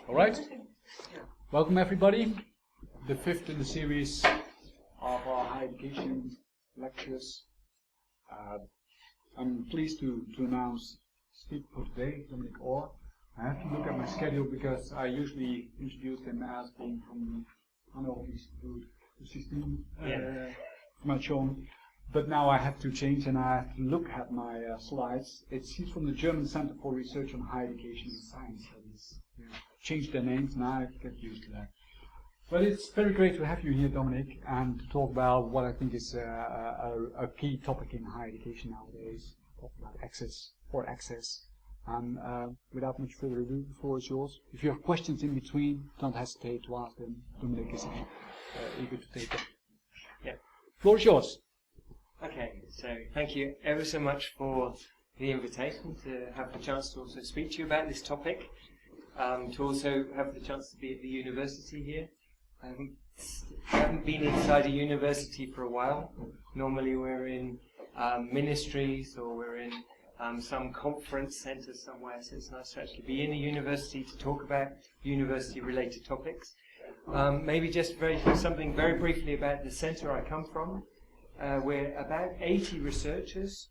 All right. Welcome everybody. The fifth in the series of our higher education lectures. I'm pleased to announce speaker for today, Dominic Orr. I have to look at my schedule because I usually introduce him as being from Hannover Institute to System Information. But now I have to change and I have to look at my slides. He's from the German Center for Research on Higher Education and Science Studies. Changed their names and I have to get used to that. But it's very great to have you here, Dominic, and to talk about what I think is a key topic in higher education nowadays. Talk about access. And without much further ado, the floor is yours. If you have questions in between, don't hesitate to ask them. Dominic is eager to take them. Yeah. Floor is yours. Okay, so thank you ever so much for the invitation to have the chance to also speak to you about this topic, to also have the chance to be at the university here. I haven't been inside a university for a while. Normally we're in ministries or we're in some conference centre somewhere, so it's nice to actually be in a university to talk about university-related topics. Maybe just something very briefly about the centre I come from. We're about 80 researchers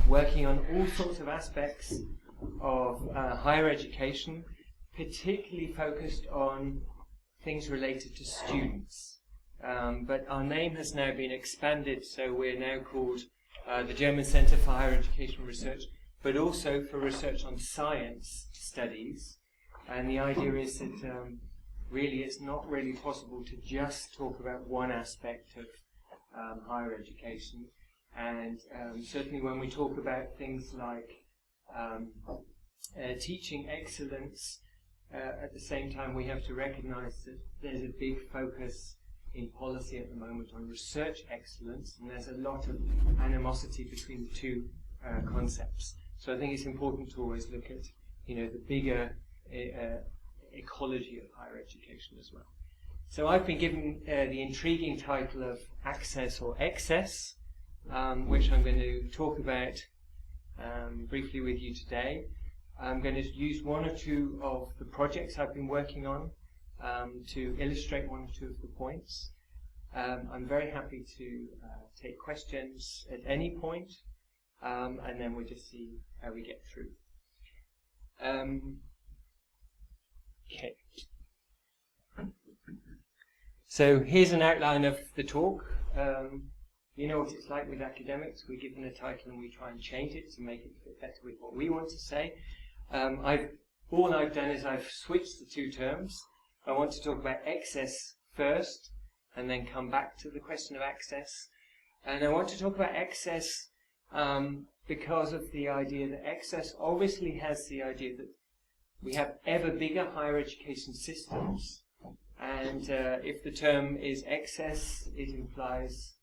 working on all sorts of aspects of higher education, particularly focused on things related to students. But our name has now been expanded, so we're now called the German Center for Higher Education Research, but also for research on science studies. And the idea is that really it's not really possible to just talk about one aspect of higher education, and certainly when we talk about things like teaching excellence, at the same time we have to recognize that there's a big focus in policy at the moment on research excellence, and there's a lot of animosity between the two concepts. So I think it's important to always look at the bigger ecology of higher education as well. So I've been given the intriguing title of Access or Excess, which I'm going to talk about briefly with you today. I'm going to use one or two of the projects I've been working on to illustrate one or two of the points. I'm very happy to take questions at any point, and then we'll just see how we get through. Okay. So here's an outline of the talk. You know what it's like with academics. We're given a title and we try and change it to make it fit better with what we want to say. All I've done is I've switched the two terms. I want to talk about excess first and then come back to the question of access. And I want to talk about excess because of the idea that excess obviously has the idea that we have ever bigger higher education systems. And if the term is excess, it implies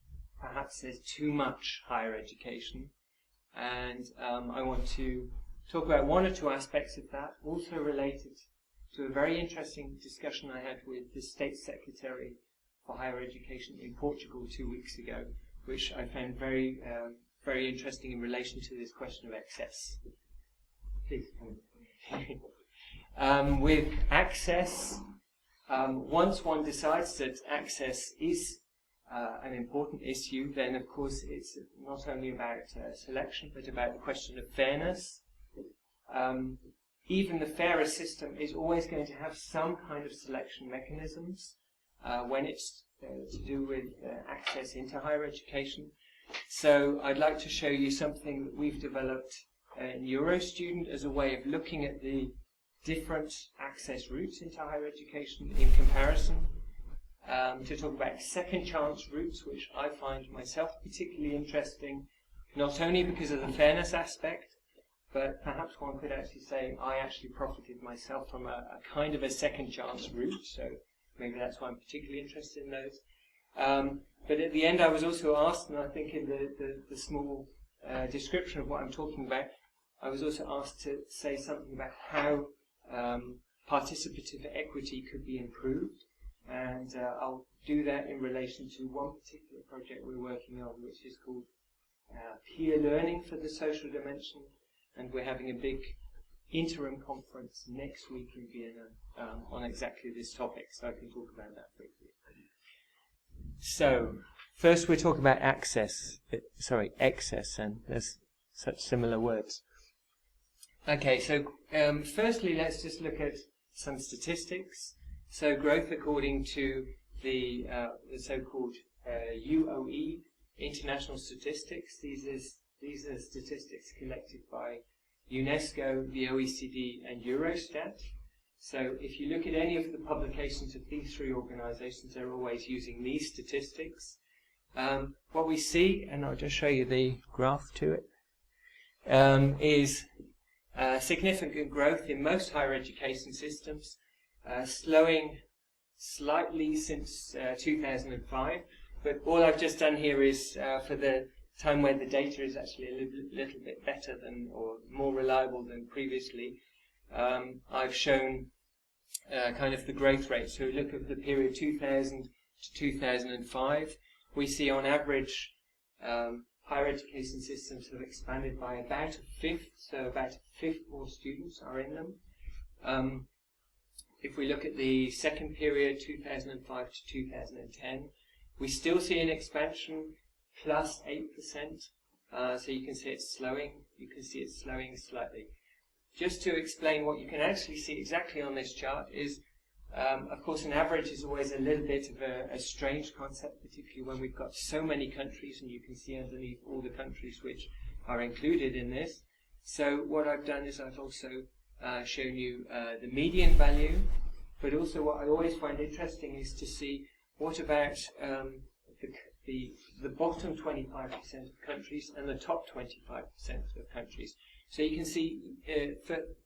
perhaps there's too much higher education. And I want to talk about one or two aspects of that, also related to a very interesting discussion I had with the State Secretary for Higher Education in Portugal 2 weeks ago, which I found very, very interesting in relation to this question of excess. Please. With access, once one decides that access is an important issue, then of course it's not only about selection, but about the question of fairness. Even the fairer system is always going to have some kind of selection mechanisms when it's to do with access into higher education. So I'd like to show you something that we've developed in EuroStudent as a way of looking at the different access routes into higher education in comparison, to talk about second chance routes, which I find myself particularly interesting, not only because of the fairness aspect, but perhaps one could actually say I actually profited myself from a kind of a second chance route, so maybe that's why I'm particularly interested in those. But at the end I was also asked, and I think in the small description of what I'm talking about, I was also asked to say something about how participative equity could be improved, and I'll do that in relation to one particular project we're working on, which is called peer learning for the social dimension, and we're having a big interim conference next week in Vienna on exactly this topic, so I can talk about that briefly. So, first we're talking about excess, and there's such similar words. Okay, so firstly let's just look at some statistics. So growth according to the so-called UOE, International Statistics. These are statistics collected by UNESCO, the OECD, and Eurostat. So if you look at any of the publications of these three organizations, they're always using these statistics. What we see, and I'll just show you the graph to it, is significant growth in most higher education systems, slowing slightly since 2005. But all I've just done here is for the time where the data is actually a little bit better than, or more reliable than previously, I've shown kind of the growth rate. So look at the period 2000 to 2005. We see on average higher education systems have expanded by about a fifth, so about a fifth more students are in them. If we look at the second period, 2005 to 2010, we still see an expansion, plus 8%. So you can see it's slowing. You can see it's slowing slightly. Just to explain what you can actually see exactly on this chart is, of course, an average is always a little bit of a strange concept, particularly when we've got so many countries, and you can see underneath all the countries which are included in this. So what I've done is I've also shown you the median value, but also what I always find interesting is to see what about the bottom 25% of countries and the top 25% of countries. So you can see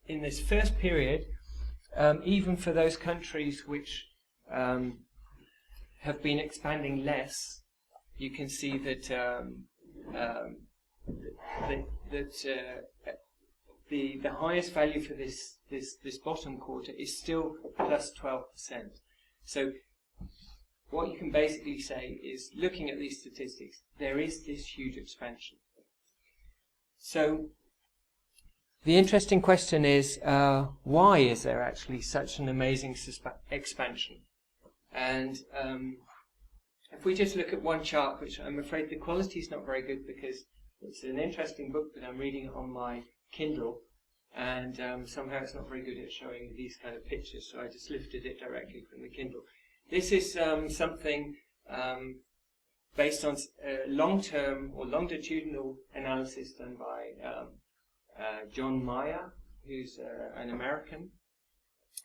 in this first period, even for those countries which have been expanding less, you can see that the highest value for this bottom quarter is still plus 12%. So what you can basically say is, looking at these statistics, there is this huge expansion. So the interesting question is, why is there actually such an amazing expansion? And if we just look at one chart, which I'm afraid the quality is not very good because it's an interesting book, but I'm reading it on my Kindle, and somehow it's not very good at showing these kind of pictures, so I just lifted it directly from the Kindle. This is something based on long-term or longitudinal analysis done by John Meyer, who's an American.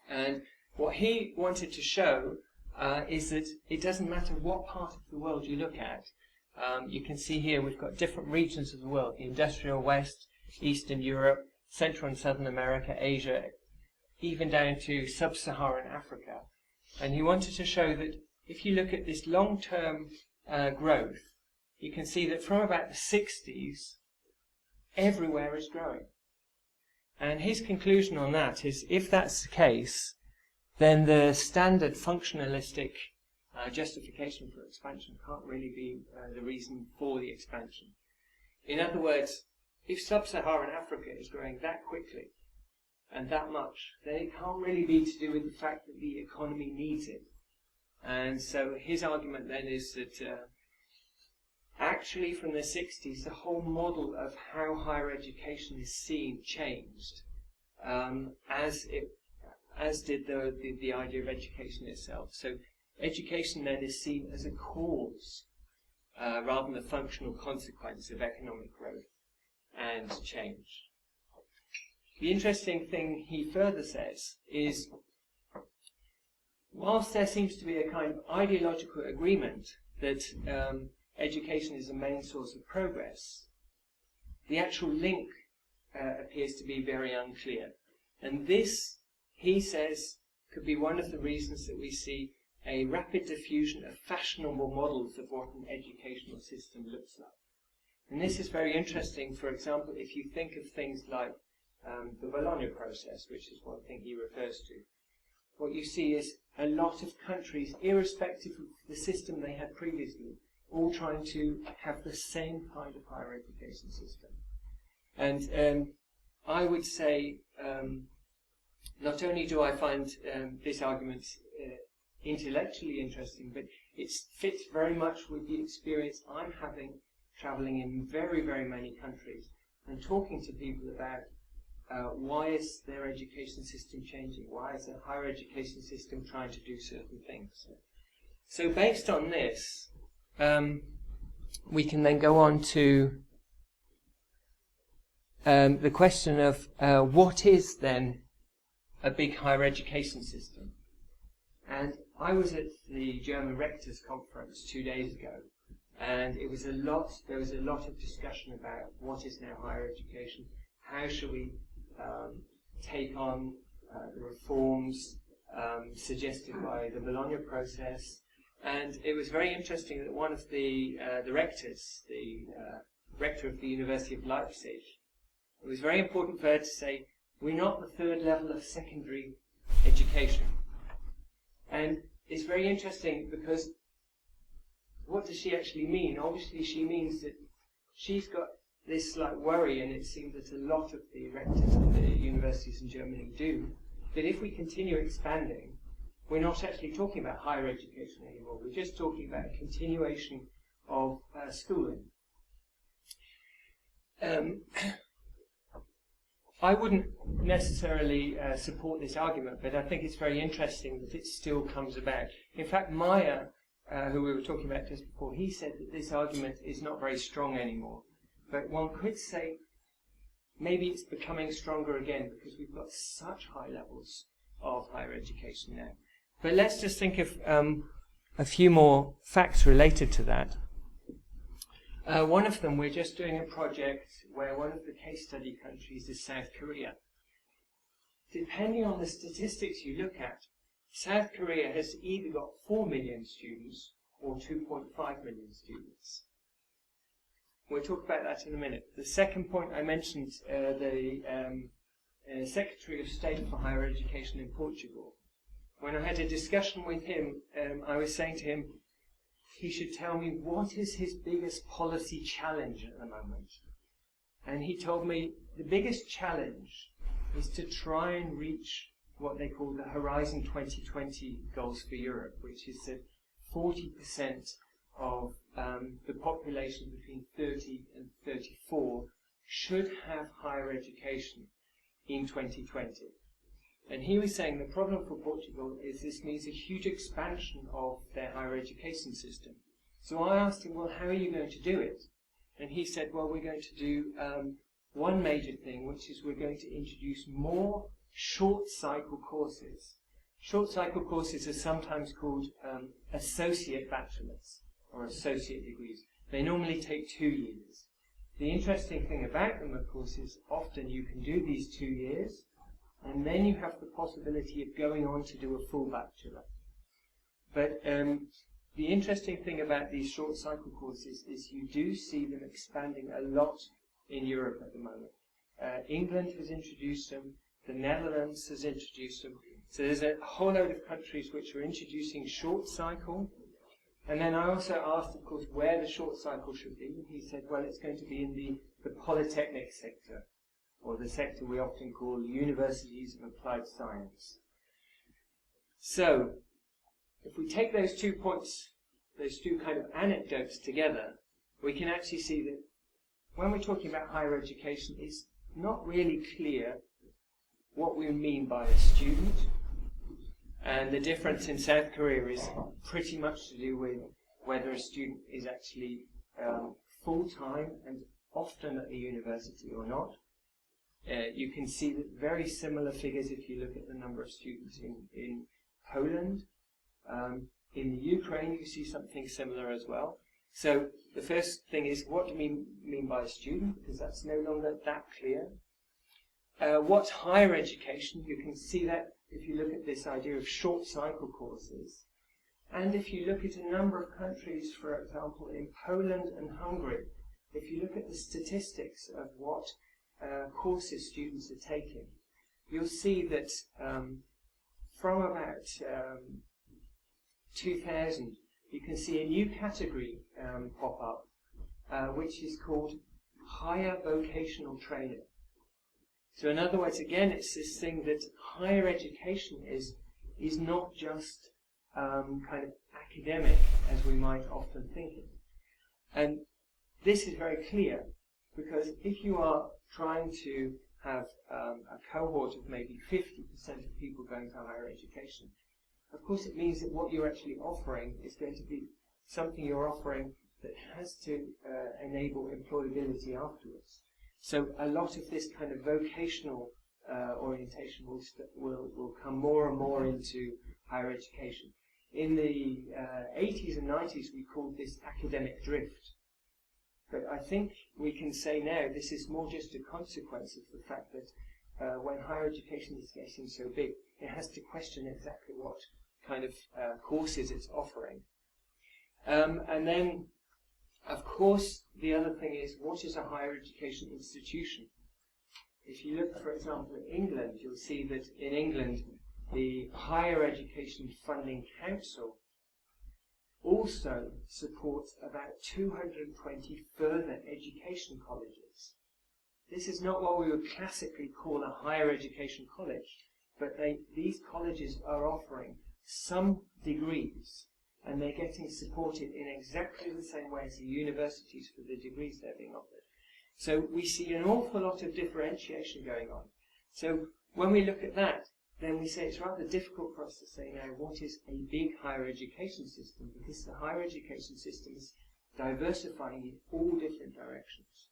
And what he wanted to show is that it doesn't matter what part of the world you look at. You can see here we've got different regions of the world: the industrial West, Eastern Europe, Central and Southern America, Asia, even down to Sub-Saharan Africa. And he wanted to show that if you look at this long-term growth, you can see that from about the 60s, everywhere is growing. And his conclusion on that is, if that's the case, then the standard functionalistic justification for expansion can't really be the reason for the expansion. In other words, if Sub-Saharan Africa is growing that quickly and that much, then it can't really be to do with the fact that the economy needs it. And so his argument then is that actually from the 60s, the whole model of how higher education is seen changed, as did the idea of education itself. So education then is seen as a cause rather than a functional consequence of economic growth and change. The interesting thing he further says is, whilst there seems to be a kind of ideological agreement that education is the main source of progress, the actual link appears to be very unclear. And this, he says, could be one of the reasons that we see a rapid diffusion of fashionable models of what an educational system looks like. And this is very interesting. For example, if you think of things like the Bologna process, which is one thing he refers to, what you see is a lot of countries, irrespective of the system they had previously, all trying to have the same kind of higher education system. And I would say not only do I find this argument intellectually interesting, but it fits very much with the experience I'm having travelling in very, very many countries and talking to people about why is their education system changing? Why is the higher education system trying to do certain things? So based on this, we can then go on to the question of what is then a big higher education system? And I was at the German Rectors Conference 2 days ago, and there was a lot of discussion about what is now higher education, how should we take on the reforms suggested by the Bologna process. And it was very interesting that one of the rectors, the rector of the University of Leipzig, it was very important for her to say, we're not the third level of secondary education. And it's very interesting because what does she actually mean? Obviously she means that she's got this slight worry, and it seems that a lot of the rectors of the universities in Germany do, that if we continue expanding, we're not actually talking about higher education anymore. We're just talking about a continuation of schooling. I wouldn't necessarily support this argument, but I think it's very interesting that it still comes about. In fact, Meyer, who we were talking about just before, he said that this argument is not very strong anymore. But one could say maybe it's becoming stronger again because we've got such high levels of higher education now. But let's just think of a few more facts related to that. One of them, we're just doing a project where one of the case study countries is South Korea. Depending on the statistics you look at, South Korea has either got 4 million students or 2.5 million students. We'll talk about that in a minute. The second point I mentioned, the Secretary of State for Higher Education in Portugal. When I had a discussion with him, I was saying to him, he should tell me what is his biggest policy challenge at the moment. And he told me the biggest challenge is to try and reach what they call the Horizon 2020 goals for Europe, which is that 40% of the population between 30 and 34 should have higher education in 2020. And he was saying the problem for Portugal is this means a huge expansion of their higher education system. So I asked him, well, how are you going to do it? And he said, well, we're going to do one major thing, which is we're going to introduce more short cycle courses. Short cycle courses are sometimes called associate bachelors or associate degrees. They normally take 2 years. The interesting thing about them, of course, is often you can do these 2 years, and then you have the possibility of going on to do a full bachelor. But the interesting thing about these short cycle courses is you do see them expanding a lot in Europe at the moment. England has introduced them, the Netherlands has introduced them, so there's a whole load of countries which are introducing short cycle. And then I also asked, of course, where the short cycle should be, and he said, well, it's going to be in the polytechnic sector, or the sector we often call universities of applied science. So, if we take those 2 points, those 2 kind of anecdotes together, we can actually see that when we're talking about higher education, it's not really clear what we mean by a student. And the difference in South Korea is pretty much to do with whether a student is actually full-time and often at the university or not. You can see that very similar figures if you look at the number of students in Poland. In the Ukraine, you see something similar as well. So the first thing is, what do we mean by a student? Because that's no longer that clear. What's higher education? You can see that if you look at this idea of short cycle courses. And if you look at a number of countries, for example, in Poland and Hungary, if you look at the statistics of what courses students are taking, you'll see that from about 2000, you can see a new category pop up, which is called higher vocational training. So in other words, again, it's this thing that higher education is not just kind of academic as we might often think it. And this is very clear, because if you are trying to have a cohort of maybe 50% of people going to higher education, of course it means that what you're actually offering is going to be something you're offering that has to enable employability afterwards. So a lot of this kind of vocational orientation will come more and more into higher education. In the 80s and 90s we called this academic drift. But I think we can say now this is more just a consequence of the fact that when higher education is getting so big, it has to question exactly what kind of courses it's offering. And then, of course, the other thing is, what is a higher education institution? If you look, for example, at England, you'll see that in England, the Higher Education Funding Council also supports about 220 further education colleges. This is not what we would classically call a higher education college, but these colleges are offering some degrees, and they're getting supported in exactly the same way as the universities for the degrees they're being offered. So we see an awful lot of differentiation going on. So when we look at that, then we say it's rather difficult for us to say now what is a big higher education system, because the higher education system is diversifying in all different directions.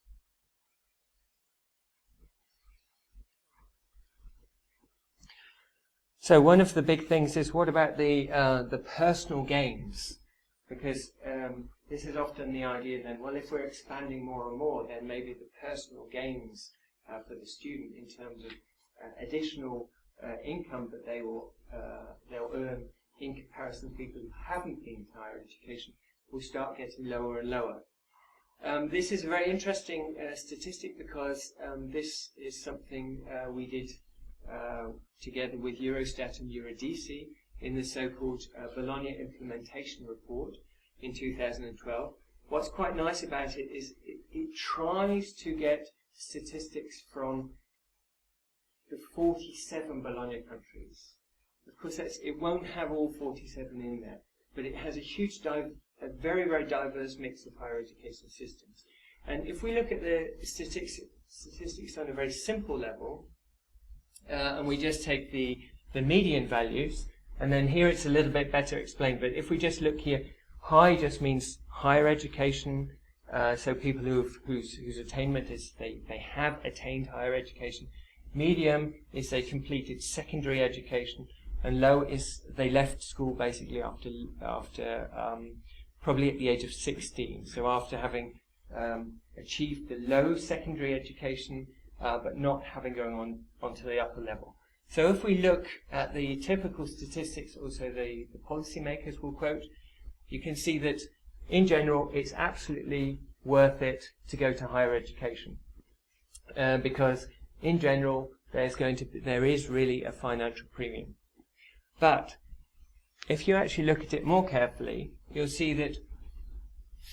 So one of the big things is, what about the personal gains? Because this is often the idea then, well, if we're expanding more and more, then maybe the personal gains for the student in terms of additional income that they'll earn in comparison to people who haven't been to higher education will start getting lower and lower. This is a very interesting statistic, because this is something we did together with Eurostat and Eurydice in the so-called Bologna Implementation Report in 2012. What's quite nice about it is it tries to get statistics from the 47 Bologna countries. Of course, it won't have all 47 in there, but it has a very, very diverse mix of higher education systems. And if we look at the statistics on a very simple level, and we just take the median values, and then here it's a little bit better explained, but if we just look here, high just means higher education, so people whose attainment is they have attained higher education. Medium is they completed secondary education, and low is they left school basically after probably at the age of 16, so after having achieved the low secondary education, but not having gone on to the upper level. So if we look at the typical statistics, also the policymakers will quote, you can see that in general it's absolutely worth it to go to higher education, because in general there is really a financial premium. But if you actually look at it more carefully, you'll see that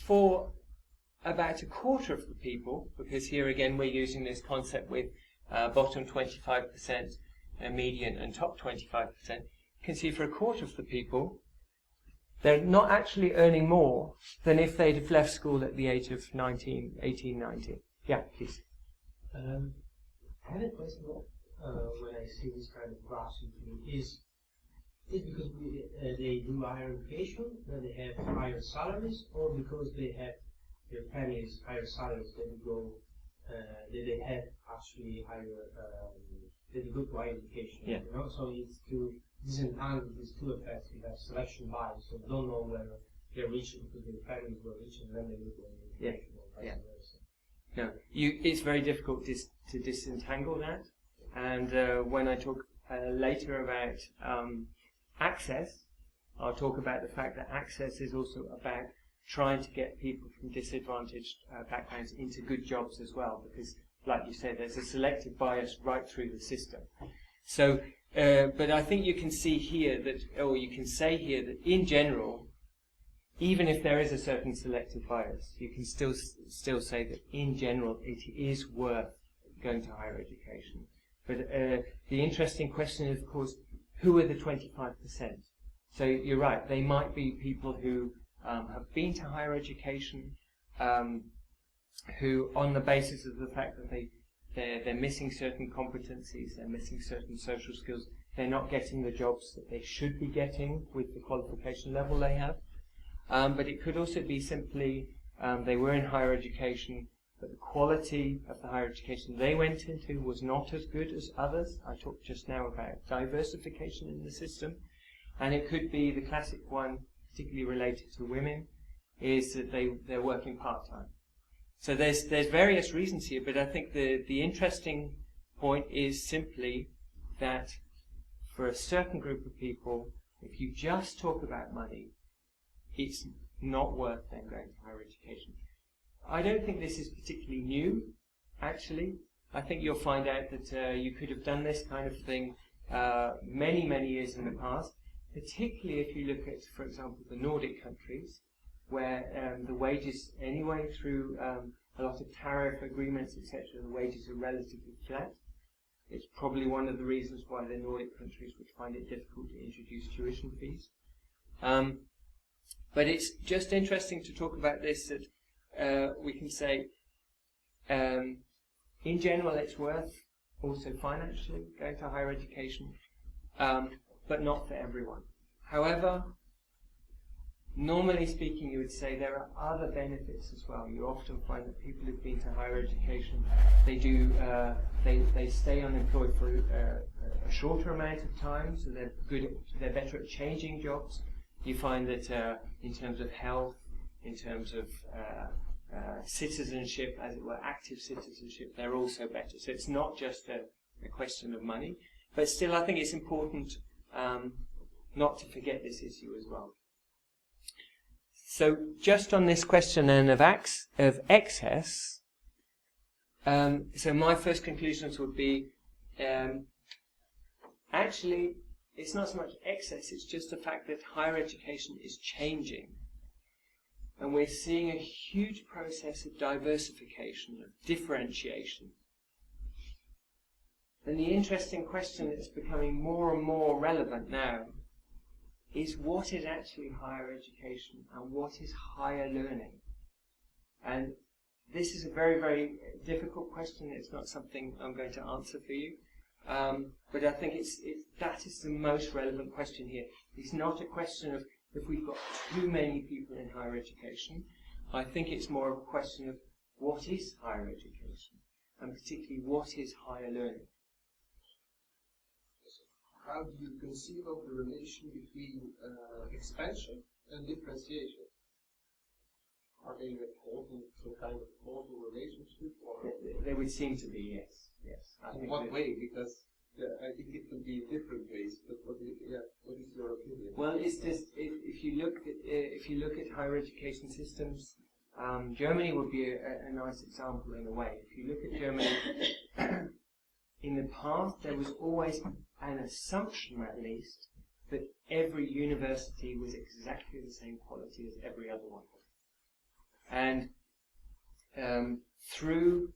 for about a quarter of the people, because here again we're using this concept with bottom 25%, median and top 25%, you can see for a quarter of the people they're not actually earning more than if they'd have left school at the age of 18, 19. Yeah, please. I have a question when I see this kind of graphs is because they do higher education, that they have higher salaries, or because they have their families higher salaries, that they have actually higher, that they go to higher education. Yeah. You know, so it's to disentangle these two effects. We have selection bias, so they don't know whether they're rich because their families were rich and then they go to higher education, or vice versa. No, it's very difficult to disentangle that. And when I talk later about access, I'll talk about the fact that access is also about trying to get people from disadvantaged backgrounds into good jobs as well, because, like you said, there's a selective bias right through the system. So, but I think you can see here that, or you can say here that in general, even if there is a certain selective bias, you can still say that in general it is worth going to higher education. But the interesting question is, of course, who are the 25%? So you're right, they might be people who have been to higher education, who, on the basis of the fact that they're missing certain competencies, they're missing certain social skills, they're not getting the jobs that they should be getting with the qualification level they have. But it could also be simply they were in higher education, but the quality of the higher education they went into was not as good as others. I talked just now about diversification in the system. And it could be the classic one, particularly related to women, is that they're working part-time. So there's various reasons here, but I think the interesting point is simply that for a certain group of people, if you just talk about money, it's not worth them going to higher education. I don't think this is particularly new, actually. I think you'll find out that you could have done this kind of thing many, many years in the past, particularly if you look at, for example, the Nordic countries, where the wages, anyway, through a lot of tariff agreements, etc., the wages are relatively flat. It's probably one of the reasons why the Nordic countries would find it difficult to introduce tuition fees. But it's just interesting to talk about this, that we can say, in general, it's worth also financially going to higher education, but not for everyone. However, normally speaking, you would say there are other benefits as well. You often find that people who've been to higher education, they stay unemployed for a shorter amount of time, so they're better at changing jobs. You find that in terms of health, in terms of citizenship, as it were, active citizenship, they're also better. So it's not just a question of money, but still I think it's important not to forget this issue as well. So just on this question then of excess, so my first conclusions would be, actually, it's not so much excess, it's just the fact that higher education is changing. And we're seeing a huge process of diversification, of differentiation. And the interesting question that's becoming more and more relevant now is what is actually higher education and what is higher learning? And this is a very, very difficult question. It's not something I'm going to answer for you. But I think that is the most relevant question here. It's not a question of if we've got too many people in higher education. I think it's more of a question of what is higher education, and particularly what is higher learning. How do you conceive of the relation between expansion and differentiation? Are they some kind of causal relationship? Or They would seem to be, yes. in what way? Because I think it could be in different ways. But what is your opinion? Well, it's just if you look at higher education systems, Germany would be a nice example in a way. If you look at Germany, in the past there was always an assumption, at least, that every university was exactly the same quality as every other one. And through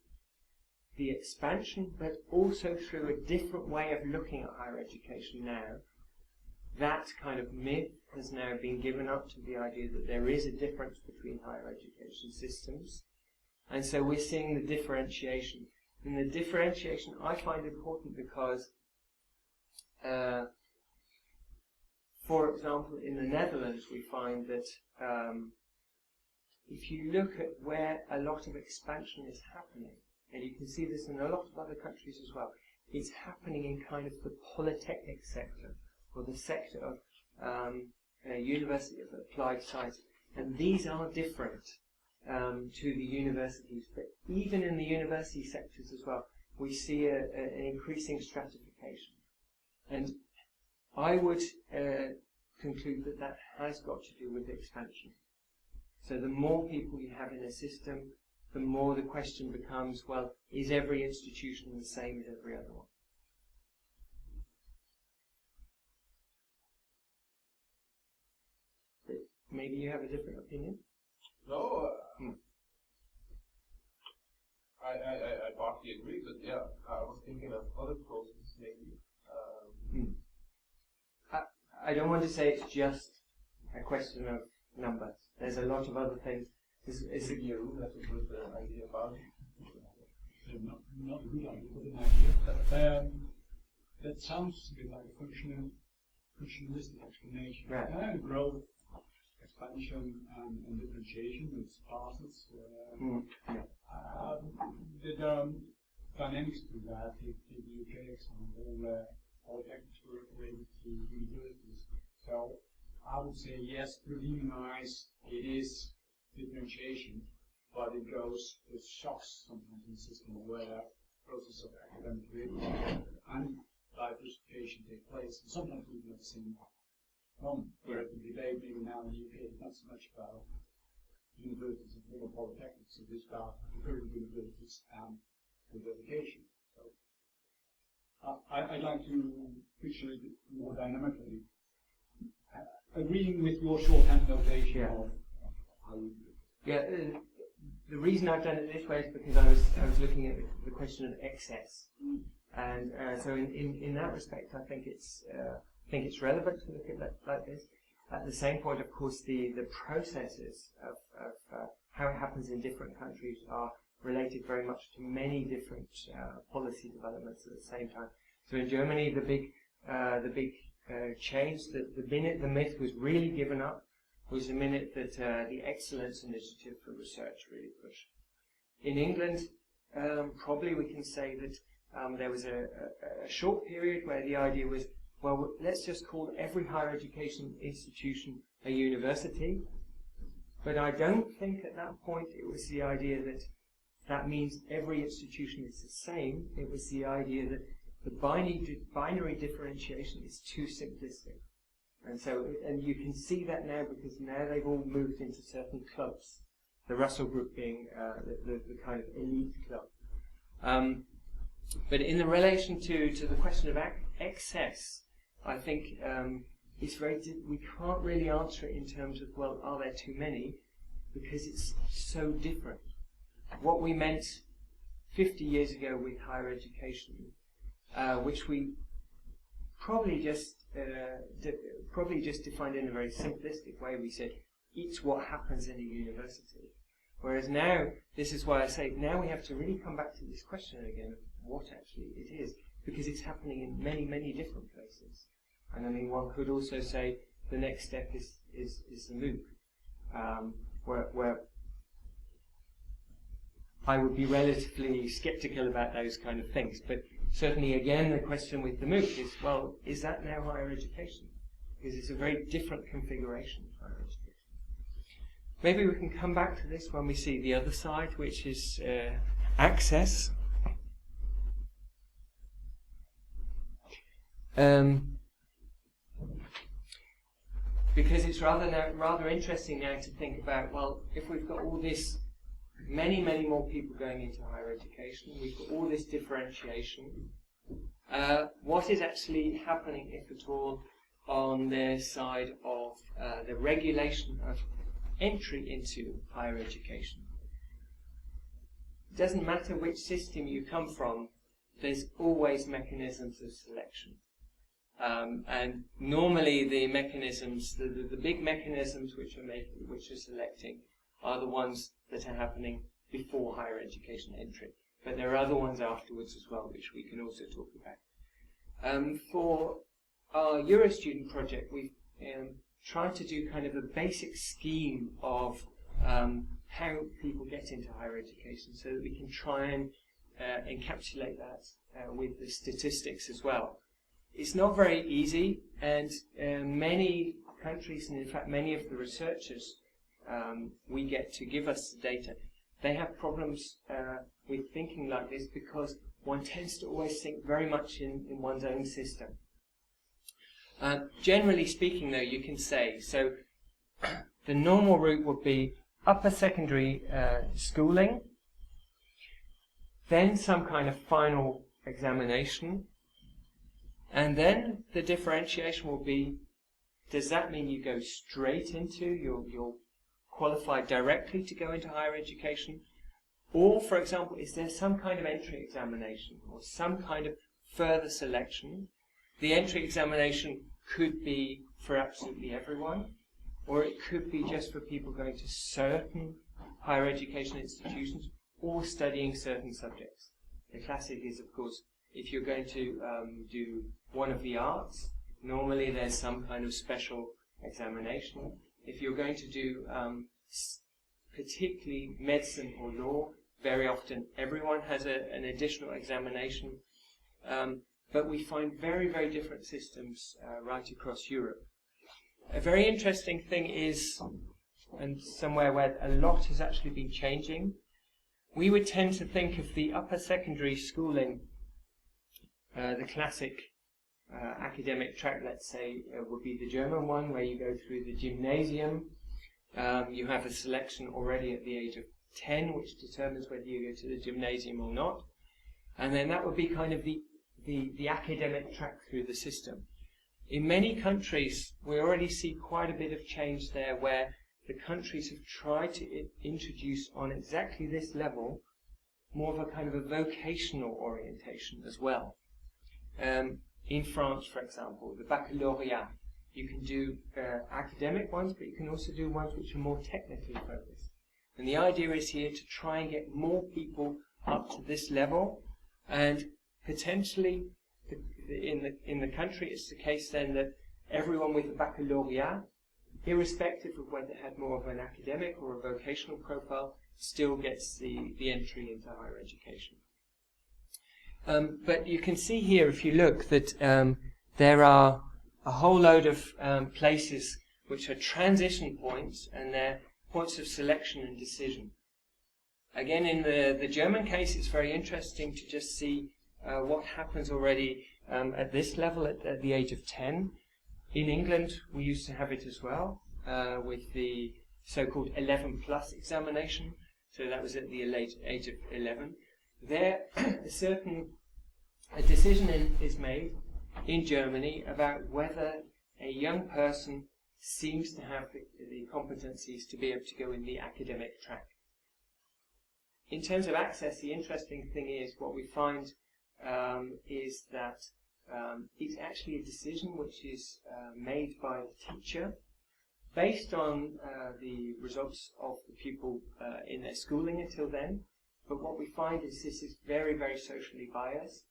the expansion, but also through a different way of looking at higher education now, that kind of myth has now been given up to the idea that there is a difference between higher education systems. And so we're seeing the differentiation. And the differentiation I find important because, for example, in the Netherlands we find that if you look at where a lot of expansion is happening, and you can see this in a lot of other countries as well, it's happening in kind of the polytechnic sector, or the sector of University of Applied Science. And these are different to the universities, but even in the university sectors as well, we see an increasing stratification. And I would conclude that that has got to do with expansion. So the more people you have in a system, the more the question becomes, well, is every institution the same as every other one? But maybe you have a different opinion? No, I partly partly agree, but yeah, I was thinking of other processes maybe. I don't want to say it's just a question of numbers. There's a lot of other things. Is it you that's a good idea about it? Not a good idea, but an idea. That sounds a bit like a functionalistic explanation. Right. Growth, expansion, and differentiation with classes. There are dynamics to that. If the UK example, polytechnics were related to universities. So I would say yes, preliminarize it is differentiation, but it goes with shocks sometimes in the system where process of academic rigor and diversification take place, and sometimes even at the same moment. Where the debate maybe now in the UK is not so much about universities and former polytechnics, it is about the current universities and with education. So I'd like to picture it more dynamically. Agreeing with your shorthand notation of how you do it. Yeah, the reason I've done it this way is because I was looking at the question of excess, and so in that respect, I think it's relevant to look at that like this. At the same point, of course, the processes of how it happens in different countries are related very much to many different policy developments at the same time. So in Germany, the big change, that the minute the myth was really given up, was the minute that the Excellence Initiative for Research really pushed. In England, probably we can say that there was a short period where the idea was, well, let's just call every higher education institution a university. But I don't think at that point it was the idea that means every institution is the same. It was the idea that the binary differentiation is too simplistic. And so, and you can see that now because now they've all moved into certain clubs. The Russell Group being the kind of elite club. But in the relation to the question of excess, I think it's we can't really answer it in terms of, well, are there too many? Because it's so different. What we meant 50 years ago with higher education, which we probably just defined in a very simplistic way. We said it's what happens in a university. Whereas now, this is why I say now we have to really come back to this question again of what actually it is, because it's happening in many, many different places. And I mean, one could also say the next step is the MOOC, where I would be relatively skeptical about those kind of things. But certainly, again, the question with the MOOC is, well, is that now higher education? Because it's a very different configuration of higher education. Maybe we can come back to this when we see the other side, which is access. Because it's rather interesting now to think about, well, if we've got all this, many more people going into higher education, we've got all this differentiation, what is actually happening, if at all, on their side of the regulation of entry into higher education? It doesn't matter which system you come from, there's always mechanisms of selection. And normally the mechanisms, the big mechanisms which are selecting are the ones that are happening before higher education entry. But there are other ones afterwards as well, which we can also talk about. For our Eurostudent project, we've tried to do kind of a basic scheme of how people get into higher education, so that we can try and encapsulate that with the statistics as well. It's not very easy, and many countries, and in fact many of the researchers we get to give us the data, they have problems with thinking like this because one tends to always think very much in one's own system. Generally speaking, though, you can say, so the normal route would be upper secondary schooling, then some kind of final examination, and then the differentiation will be, does that mean you go straight into, you're qualified directly to go into higher education, Or, for example, is there some kind of entry examination or some kind of further selection? The entry examination could be for absolutely everyone, or it could be just for people going to certain higher education institutions or studying certain subjects. The classic is, of course, if you're going to do one of the arts, normally there's some kind of special examination. If you're going to do particularly medicine or law, very often everyone has an additional examination. But we find very, very different systems right across Europe. A very interesting thing is, and somewhere where a lot has actually been changing, we would tend to think of the upper secondary schooling, the classic academic track, let's say, would be the German one, where you go through the gymnasium. You have a selection already at the age of 10, which determines whether you go to the gymnasium or not. And then that would be kind of the academic track through the system. In many countries, we already see quite a bit of change there, where the countries have tried to introduce on exactly this level more of a kind of a vocational orientation as well. In France, for example, the baccalaureate, you can do academic ones, but you can also do ones which are more technically focused. And the idea is here to try and get more people up to this level, and potentially in the country it's the case then that everyone with a baccalaureate, irrespective of whether it had more of an academic or a vocational profile, still gets the entry into higher education. But you can see here, if you look, that there are a whole load of places which are transition points, and they're points of selection and decision. Again, in the German case, it's very interesting to just see what happens already at this level, at the age of 10. In England, we used to have it as well, with the so-called 11 plus examination. So that was at the age of 11. There, a decision is made in Germany about whether a young person seems to have the competencies to be able to go in the academic track. In terms of access, the interesting thing is what we find is that it's actually a decision which is made by the teacher based on the results of the pupil in their schooling until then. But what we find is this is very, very socially biased.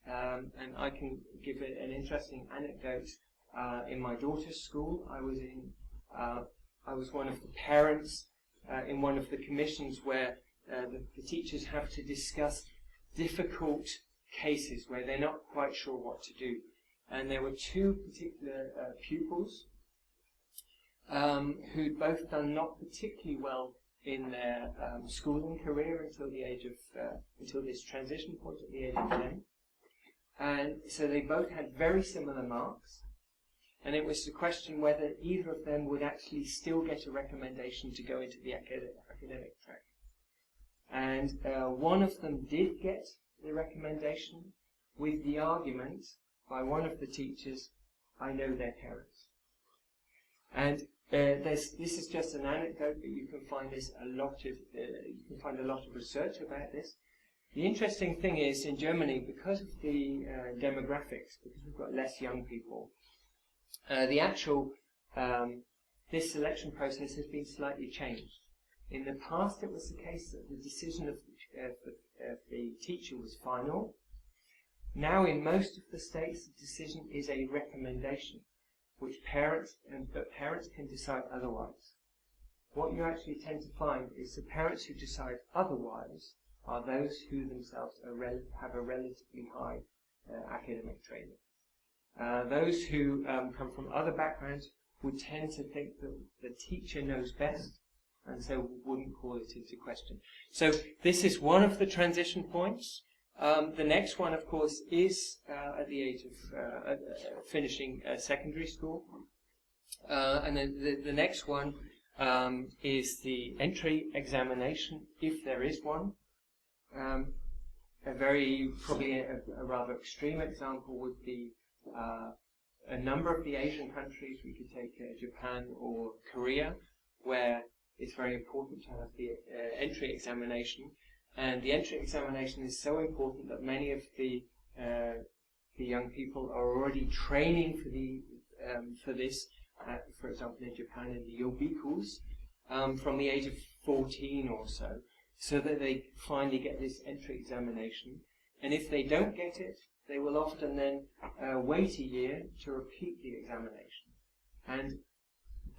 And I can give an interesting anecdote. In my daughter's school, I was one of the parents in one of the commissions where the teachers have to discuss difficult cases where they're not quite sure what to do. And there were two particular pupils who'd both done not particularly well in their schooling career until this transition point at the age of 10. And so they both had very similar marks. And it was the question whether either of them would actually still get a recommendation to go into the academic track. And one of them did get the recommendation with the argument by one of the teachers, "I know their parents." And this is just an anecdote, but you can find a lot of research about this. The interesting thing is, in Germany, because of the demographics, because we've got less young people, this selection process has been slightly changed. In the past, it was the case that the decision of the teacher was final. Now, in most of the states, the decision is a recommendation, which parents can decide otherwise. What you actually tend to find is the parents who decide otherwise are those who themselves have a relatively high academic training. Those who come from other backgrounds would tend to think that the teacher knows best, and so wouldn't call it into question. So this is one of the transition points. The next one, of course, is at the age of finishing secondary school. And then the next one is the entry examination, if there is one. Probably a rather extreme example would be a number of the Asian countries. We could take Japan or Korea, where it's very important to have the entry examination. And the entry examination is so important that many of the young people are already training for this. For example, in Japan, in the yobikus, from the age of 14 or so that they finally get this entry examination. And if they don't get it, they will often then wait a year to repeat the examination. And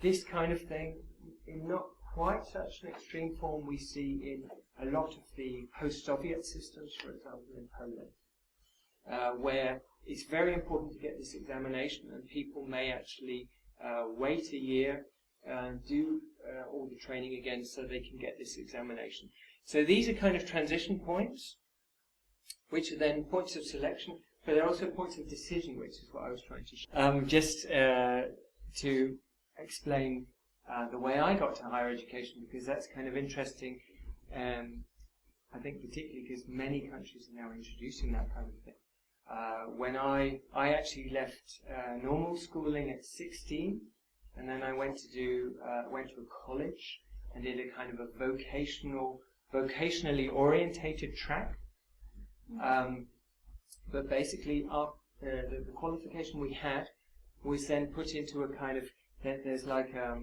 this kind of thing, in not quite such an extreme form, we see in a lot of the post-Soviet systems, for example, in Poland, where it's very important to get this examination, and people may actually wait a year and do all the training again so they can get this examination. So these are kind of transition points, which are then points of selection, but they're also points of decision, which is what I was trying to show. Just to explain the way I got to higher education, because that's kind of interesting, I think particularly because many countries are now introducing that kind of thing. When I actually left normal schooling at 16, and then I went to a college and did a kind of a vocationally orientated track. But basically, the qualification we had was then put into a kind of, there's like a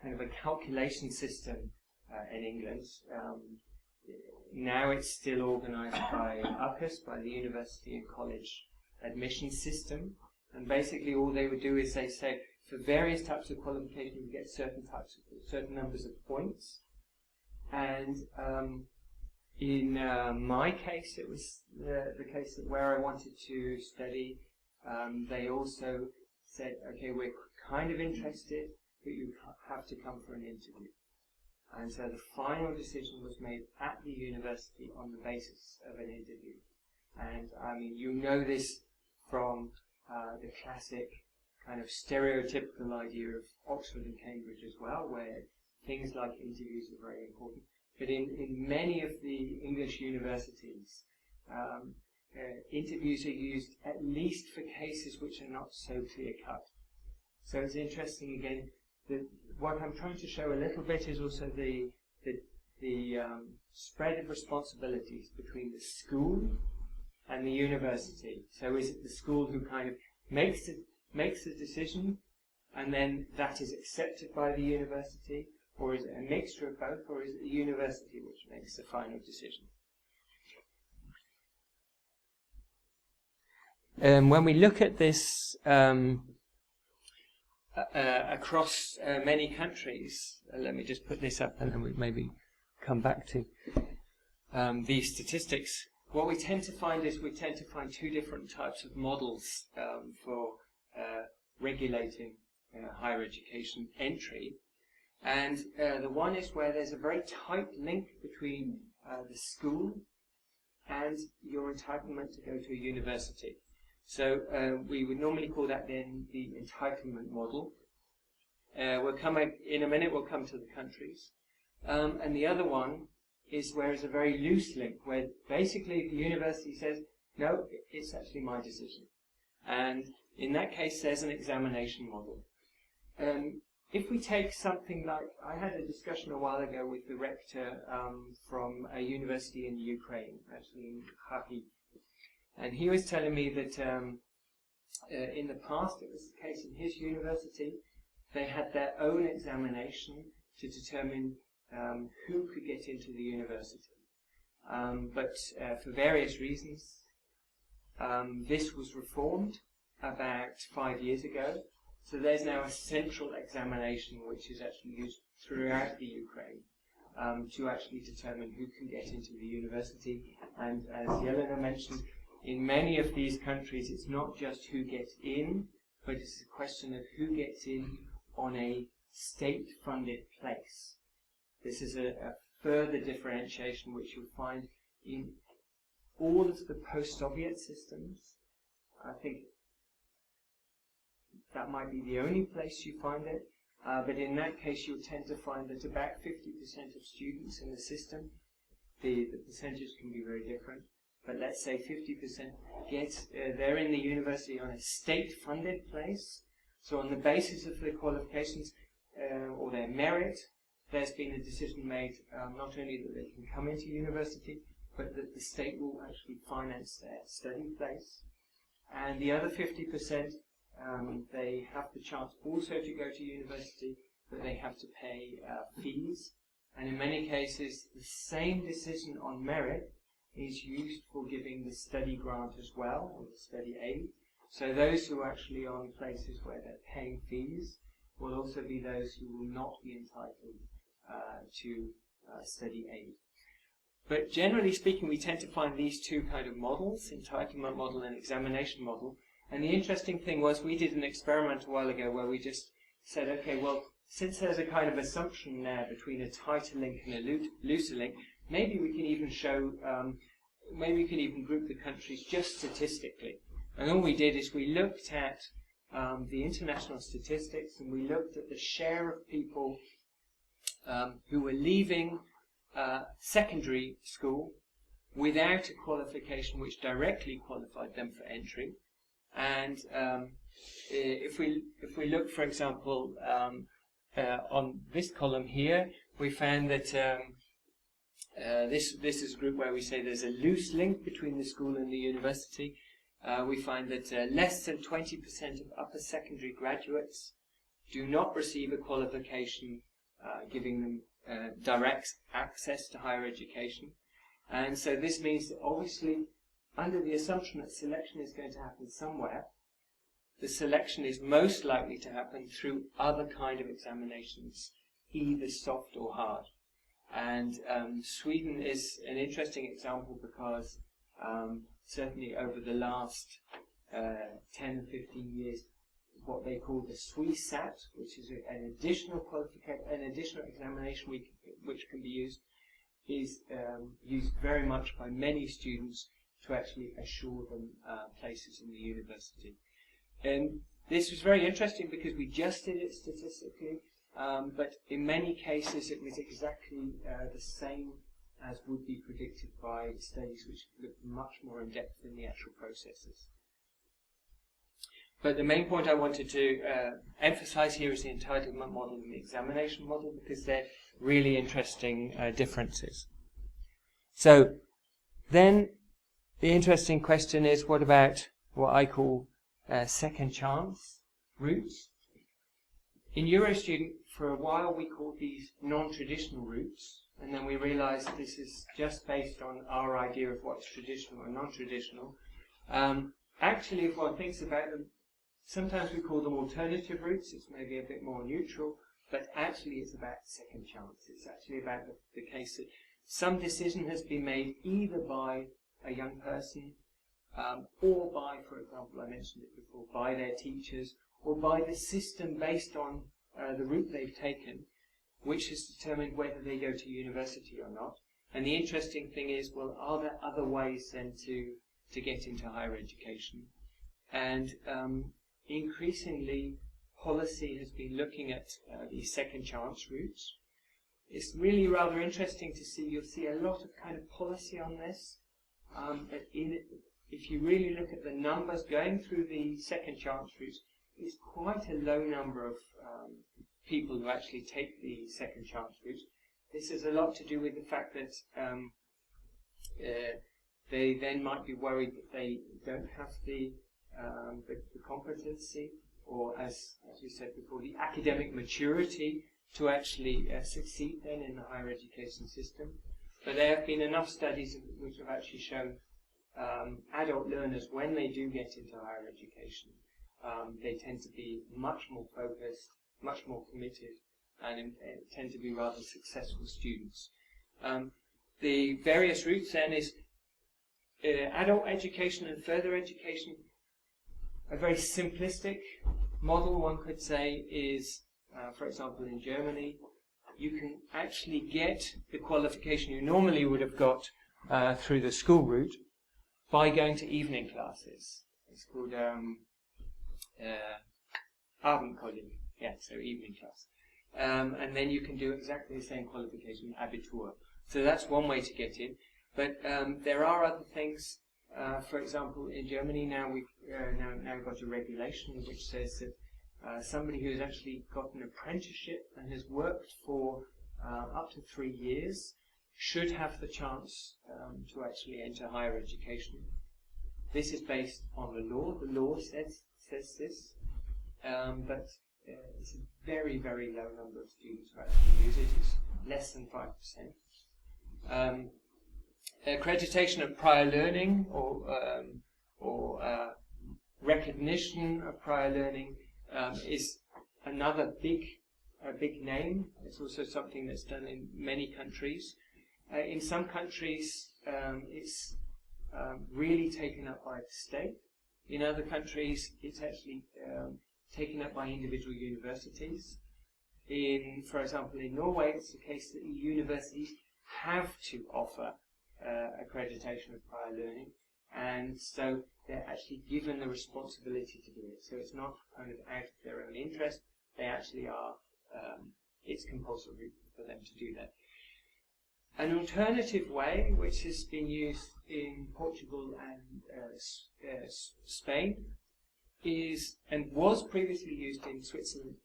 kind of a calculation system in England. Now it's still organised by UCAS, by the University and College Admission System, and basically all they would do is they say for various types of qualification you get certain numbers of points, and in my case it was the case that where I wanted to study, they also said, okay, we're kind of interested, but you have to come for an interview. And so the final decision was made at the university on the basis of an interview. And I mean, you know this from the classic kind of stereotypical idea of Oxford and Cambridge as well, where things like interviews are very important. But in many of the English universities, interviews are used at least for cases which are not so clear-cut. So it's interesting again that what I'm trying to show a little bit is also the spread of responsibilities between the school and the university. So is it the school who kind of makes the decision, and then that is accepted by the university, or is it a mixture of both, or is it the university which makes the final decision? When we look at this across many countries, let me just put this up and then we maybe come back to these statistics. What we tend to find is two different types of models for regulating higher education entry. And the one is where there's a very tight link between the school and your entitlement to go to a university. So we would normally call that then the entitlement model. In a minute we'll come to the countries. And the other one is where it's a very loose link, where basically the university says, no, it's actually my decision. And in that case there's an examination model. If we take something like, I had a discussion a while ago with the rector from a university in Ukraine, actually in Heeelp, and he was telling me that in the past it was the case in his university, they had their own examination to determine who could get into the university. But for various reasons, this was reformed about 5 years ago. So there's now a central examination which is actually used throughout the Ukraine to actually determine who can get into the university. And as Jelena mentioned, in many of these countries it's not just who gets in, but it's a question of who gets in on a state-funded place. This is a further differentiation which you'll find in all of the post-Soviet systems. I think that might be the only place you find it, but in that case you'll tend to find that about 50% of students in the system, the percentage can be very different, but let's say 50% they're in the university on a state-funded place, so on the basis of their qualifications or their merit, there's been a decision made not only that they can come into university, but that the state will actually finance their study place. And the other 50%, they have the chance also to go to university, but they have to pay fees. And in many cases, the same decision on merit is used for giving the study grant as well, or the study aid. So those who are actually on places where they're paying fees will also be those who will not be entitled to study aid. But generally speaking, we tend to find these two kind of models, entitlement model and examination model. And the interesting thing was we did an experiment a while ago where we just said, okay, well, since there's a kind of assumption there between a tighter link and a looser link, maybe we can even show, maybe we can even group the countries just statistically. And all we did is we looked at the international statistics, and we looked at the share of people who were leaving secondary school without a qualification which directly qualified them for entry. And if we look, for example, on this column here, we found that this is a group where we say there's a loose link between the school and the university. We find that less than 20% of upper secondary graduates do not receive a qualification giving them direct access to higher education. And so this means that obviously, under the assumption that selection is going to happen somewhere, the selection is most likely to happen through other kind of examinations, either soft or hard. And Sweden is an interesting example because certainly over the last 10 or 15 years, what they call the SWISAT, which is an additional examination which can be used, is used very much by many students to actually assure them places in the university. And this was very interesting because we just did it statistically, but in many cases it was exactly the same as would be predicted by studies which look much more in depth in the actual processes. But the main point I wanted to emphasize here is the entitlement model and the examination model, because they're really interesting differences. So then the interesting question is, what about what I call second chance routes? In Eurostudent, for a while we called these non-traditional routes, and then we realized this is just based on our idea of what's traditional and non-traditional. Actually, if one thinks about them, sometimes we call them alternative routes. It's maybe a bit more neutral, but actually it's about second chance. It's actually about the case that some decision has been made either by a young person or by, for example, I mentioned it before, by their teachers, or by the system based on the route they've taken, which has determined whether they go to university or not. And the interesting thing is, well, are there other ways then to get into higher education? And increasingly, policy has been looking at these second chance routes. It's really rather interesting to see. You'll see a lot of kind of policy on this. But if you really look at the numbers going through the second chance routes, it's quite a low number of people who actually take the second chance route. This has a lot to do with the fact that they then might be worried that they don't have the competency, or as we said before, the academic maturity to actually succeed then in the higher education system. But there have been enough studies which have actually shown adult learners, when they do get into higher education, they tend to be much more focused, much more committed, and tend to be rather successful students. The various routes then is adult education and further education. A very simplistic model, one could say, is, for example, in Germany, you can actually get the qualification you normally would have got through the school route by going to evening classes. It's called Abendkolleg, so evening class. And then you can do exactly the same qualification, Abitur. So that's one way to get in. But there are other things. For example, in Germany now we've now got a regulation which says that somebody who has actually got an apprenticeship and has worked for up to 3 years should have the chance to actually enter higher education. This is based on the law. The law says this, but it's a very, very low number of students who actually use it. It's less than 5%. Accreditation of prior learning or recognition of prior learning is another big name. It's also something that's done in many countries. In some countries, it's really taken up by the state. In other countries, it's actually taken up by individual universities. For example, in Norway, it's the case that the universities have to offer accreditation of prior learning, and so they're actually given the responsibility to do it. So it's not kind of out of their own interest. They actually are. It's compulsory for them to do that. An alternative way, which has been used in Portugal and Spain, is and was previously used in Switzerland.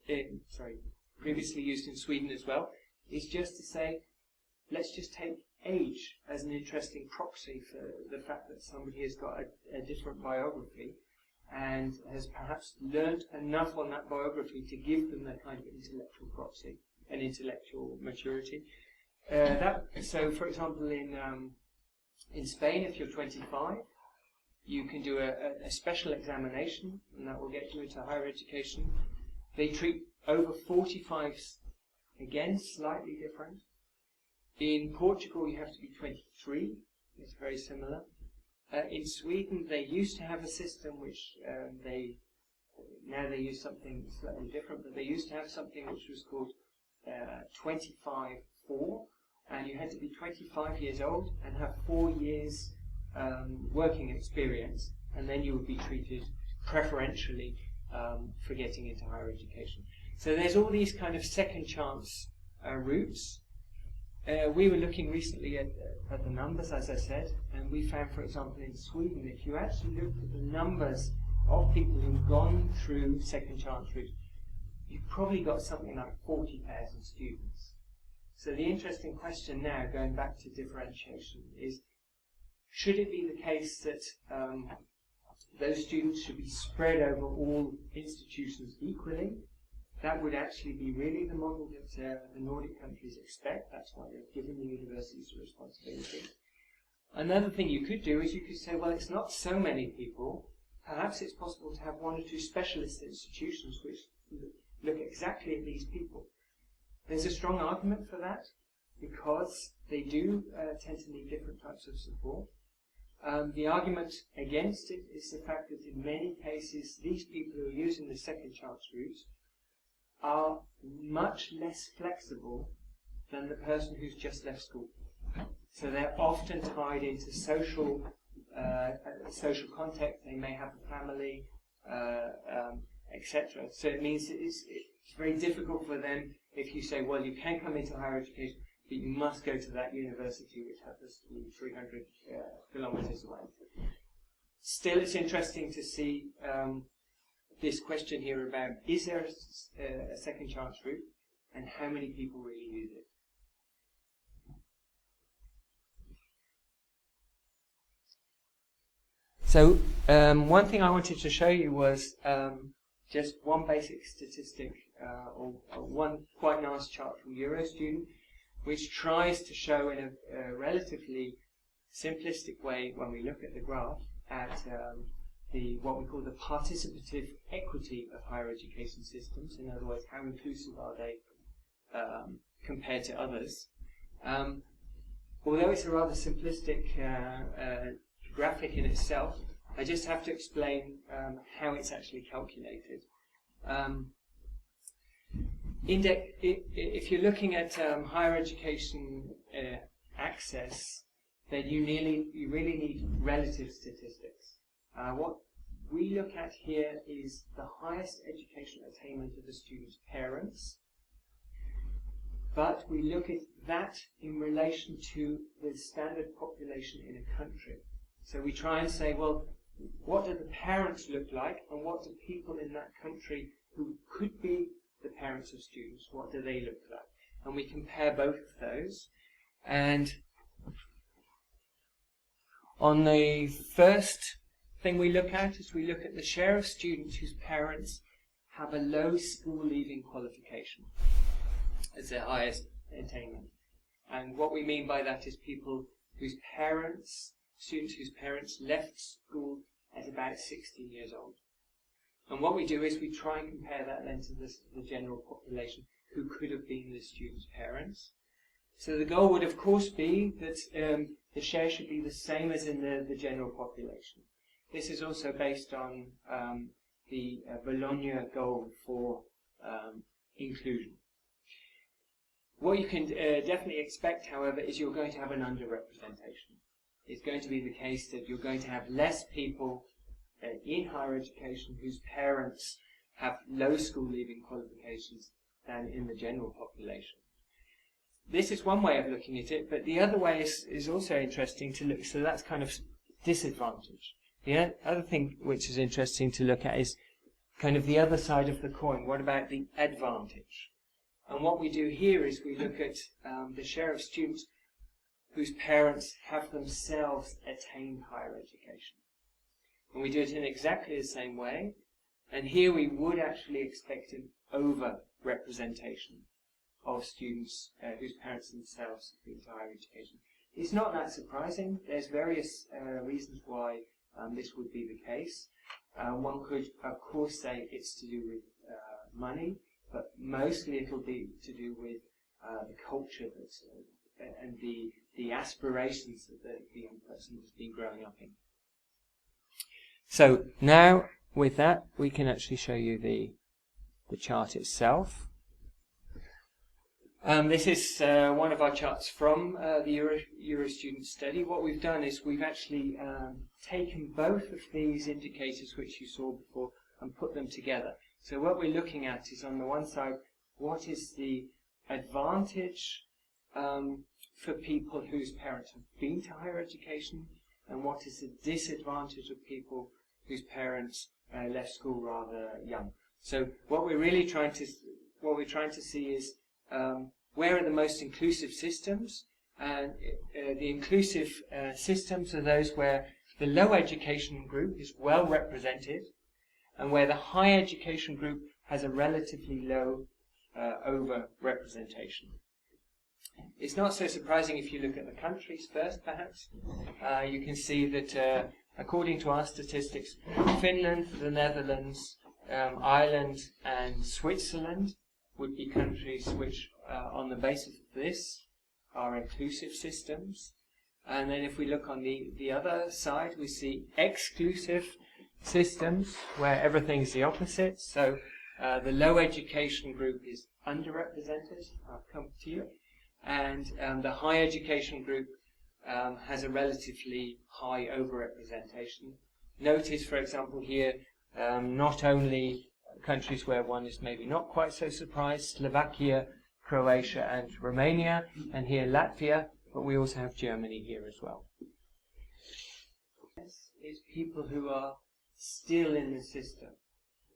Previously used in Sweden as well. Is just to say, let's just take age as an interesting proxy for the fact that somebody has got a different biography and has perhaps learnt enough on that biography to give them that kind of intellectual proxy and intellectual maturity. So, for example, in Spain, if you're 25, you can do a special examination, and that will get you into higher education. They treat over 45s, again, slightly different. In Portugal, you have to be 23. It's very similar. In Sweden, they used to have a system which now they use something slightly different, but they used to have something which was called 25-4, and you had to be 25 years old and have 4 years working experience, and then you would be treated preferentially for getting into higher education. So there's all these kind of second chance routes. We were looking recently at the numbers, as I said, and we found, for example, in Sweden, if you actually looked at the numbers of people who've gone through second chance routes, you've probably got something like 40,000 students. So the interesting question now, going back to differentiation, is should it be the case that those students should be spread over all institutions equally? That would actually be really the model that the Nordic countries expect. That's why they've given the universities the responsibility. Another thing you could do is you could say, well, it's not so many people. Perhaps it's possible to have 1 or 2 specialist institutions which look exactly at these people. There's a strong argument for that because they do tend to need different types of support. The argument against it is the fact that in many cases, these people who are using the second chance route are much less flexible than the person who's just left school. So they're often tied into social context. They may have a family, etc. So it means it's very difficult for them if you say, well, you can come into higher education, but you must go to that university which happens to be 300 kilometers away. Still, it's interesting to see this question here about, is there a second chance route, and how many people really use it? So one thing I wanted to show you was just one basic statistic, or one quite nice chart from Eurostudent, which tries to show in a relatively simplistic way, when we look at the graph, at what we call the participative equity of higher education systems. In other words, how inclusive are they compared to others? Although it's a rather simplistic graphic in itself, I just have to explain how it's actually calculated. If you're looking at higher education access, then you really need relative statistics. What we look at here is the highest educational attainment of the student's parents, but we look at that in relation to the standard population in a country. So we try and say, well, what do the parents look like, and what do people in that country who could be the parents of students, what do they look like? and we compare both of those. And on the first thing we look at is we look at the share of students whose parents have a low school leaving qualification as their highest attainment. And what we mean by that is people whose parents, students whose parents left school at about 16 years old. And what we do is we try and compare that then to the general population who could have been the students' parents. So the goal would of course be that the share should be the same as in the general population. This is also based on the Bologna goal for inclusion. What you can definitely expect, however, is you're going to have an underrepresentation. It's going to be the case that you're going to have less people in higher education whose parents have low school leaving qualifications than in the general population. This is one way of looking at it, but the other way is also interesting to look. So that's kind of disadvantage. The other thing which is interesting to look at is kind of the other side of the coin. What about the advantage? And what we do here is we look at the share of students whose parents have themselves attained higher education. And we do it in exactly the same way. And here we would actually expect an over-representation of students whose parents themselves have been to higher education. It's not that surprising. There's various reasons why this would be the case. One could, of course, say it's to do with money, but mostly it'll be to do with the culture and the aspirations that the young person has been growing up in. So now, with that, we can actually show you the chart itself. This is one of our charts from the Euro Student Study. What we've done is we've actually taken both of these indicators which you saw before and put them together. So what we're looking at is, on the one side, what is the advantage for people whose parents have been to higher education, and what is the disadvantage of people whose parents left school rather young. So what we're really trying to see is where are the most inclusive systems, and the inclusive systems are those where the low education group is well represented and where the high education group has a relatively low over-representation. It's not so surprising if you look at the countries first, perhaps. You can see that according to our statistics, Finland, the Netherlands, Ireland and Switzerland would be countries which, on the basis of this, are inclusive systems. And then if we look on the other side, we see exclusive systems where everything is the opposite. So the low education group is underrepresented. I'll come to you. And the high education group has a relatively high overrepresentation. Notice, for example, here, not only countries where one is maybe not quite so surprised, Slovakia, Croatia and Romania, and here Latvia, but we also have Germany here as well. This is people who are still in the system.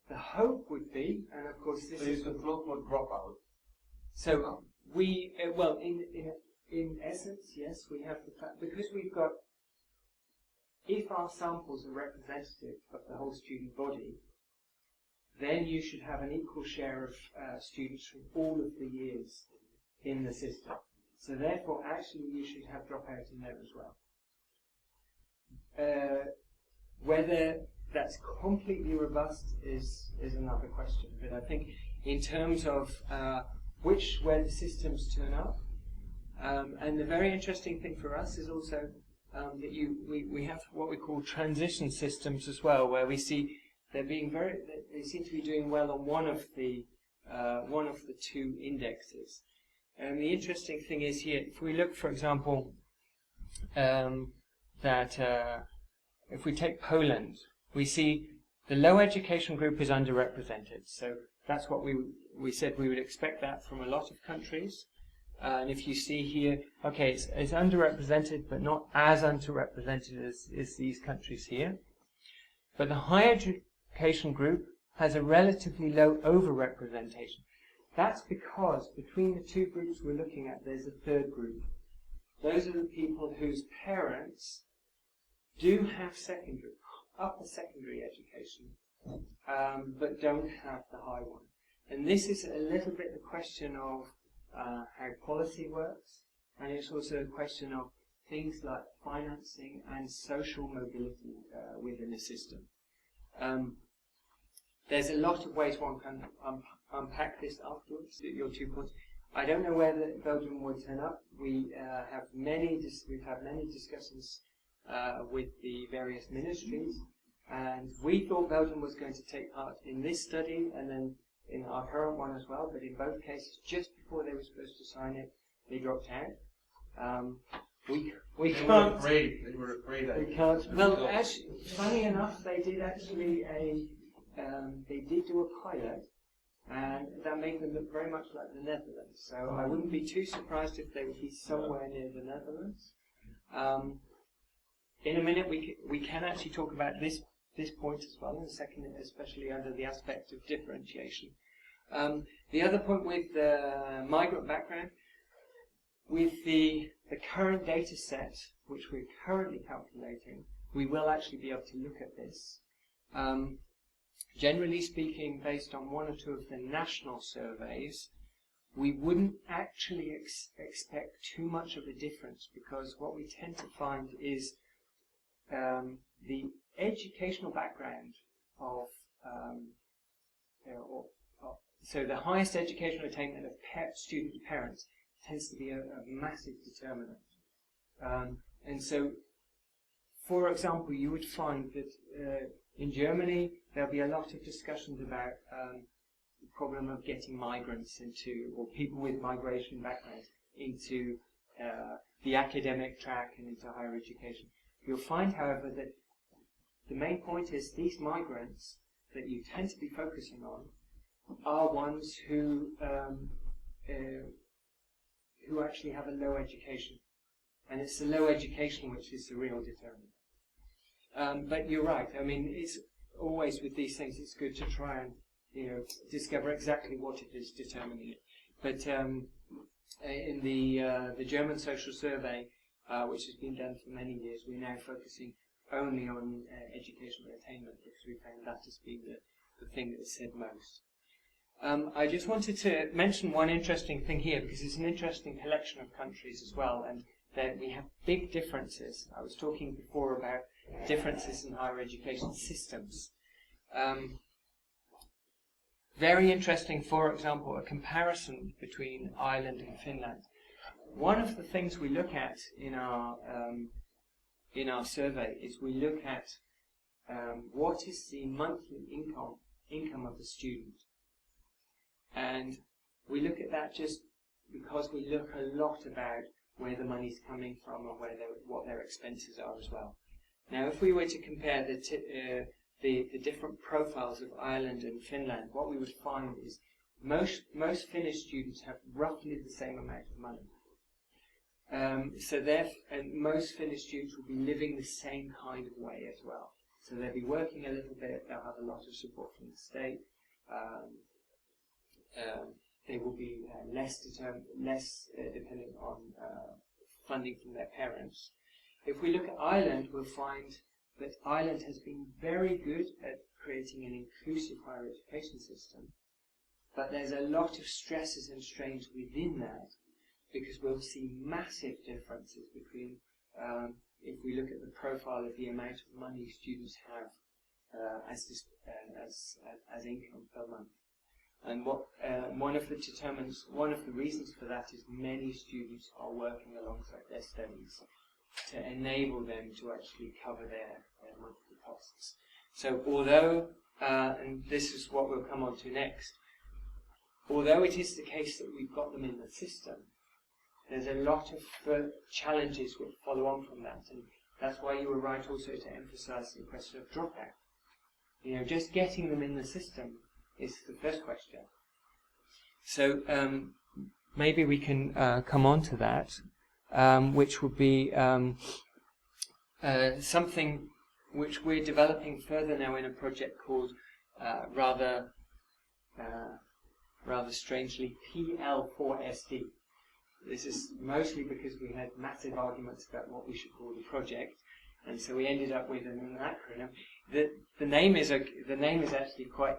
The hope would be, and of course this is... the float would drop out. So we, well, in essence, yes, we have the fact, because we've got, if our samples are representative of the whole student body, then you should have an equal share of students from all of the years in the system. So therefore, actually, you should have dropout in there as well. Whether that's completely robust is another question. But I think in terms of where the systems turn up, and the very interesting thing for us is also that we have what we call transition systems as well, where we see they seem to be doing well on one of the two indexes. And the interesting thing is here, if we look, for example, that if we take Poland, we see the low education group is underrepresented. So that's what we said we would expect that from a lot of countries. And if you see here, okay, it's underrepresented, but not as underrepresented as these countries here. But the high education group has a relatively low overrepresentation. That's because between the two groups we're looking at, there's a third group. Those are the people whose parents do have upper secondary education, but don't have the high one. And this is a little bit the question of how policy works, and it's also a question of things like financing and social mobility within the system. There's a lot of ways one can unpack this afterwards, your 2 points. I don't know whether Belgium would turn up. We've had many discussions with the various ministries, and we thought Belgium was going to take part in this study and then in our current one as well, but in both cases, just before they were supposed to sign it, they dropped out. We can't. They were afraid. We can't. Well, actually, funny enough, they did actually they did do a pilot, and that made them look very much like the Netherlands. So I wouldn't be too surprised if they would be somewhere near the Netherlands. In a minute, we can actually talk about this point as well in a second, especially under the aspect of differentiation. The other point with the migrant background, with the current data set, which we're currently calculating, we will actually be able to look at this. Generally speaking, based on one or two of the national surveys, we wouldn't actually expect too much of a difference, because what we tend to find is the educational background of so the highest educational attainment of student parents tends to be a massive determinant. And so, for example, you would find that in Germany there'll be a lot of discussions about the problem of getting migrants into, or people with migration backgrounds, into the academic track and into higher education. You'll find, however, that the main point is these migrants that you tend to be focusing on are ones who actually have a low education, and it's the low education which is the real determinant. But you're right. I mean, it's always with these things, it's good to try and discover exactly what it is determining it. But in the German social survey, which has been done for many years, we're now focusing only on educational attainment, because we found that as being the thing that is said most. I just wanted to mention one interesting thing here, because it's an interesting collection of countries as well, and that we have big differences. I was talking before about differences in higher education systems. Very interesting, for example, a comparison between Ireland and Finland. One of the things we look at in our survey is we look at what is the monthly income of the student. And we look at that just because we look a lot about where the money's coming from and what their expenses are as well. Now, if we were to compare the different profiles of Ireland and Finland, what we would find is most Finnish students have roughly the same amount of money. And most Finnish students will be living the same kind of way as well. So they'll be working a little bit, they'll have a lot of support from the state. They will be less dependent on funding from their parents. If we look at Ireland, we'll find that Ireland has been very good at creating an inclusive higher education system, but there's a lot of stresses and strains within that, because we'll see massive differences between, if we look at the profile of the amount of money students have as income per month. And one of the reasons for that is many students are working alongside their studies to enable them to actually cover their monthly costs. So although, and this is what we'll come on to next, although it is the case that we've got them in the system, there's a lot of challenges which follow on from that, and that's why you were right also to emphasize the question of dropout. Just getting them in the system is the first question. So maybe we can come on to that, which would be something which we're developing further now in a project called rather rather strangely, PL4SD. This is mostly because we had massive arguments about what we should call the project, and so we ended up with an acronym. The name is actually quite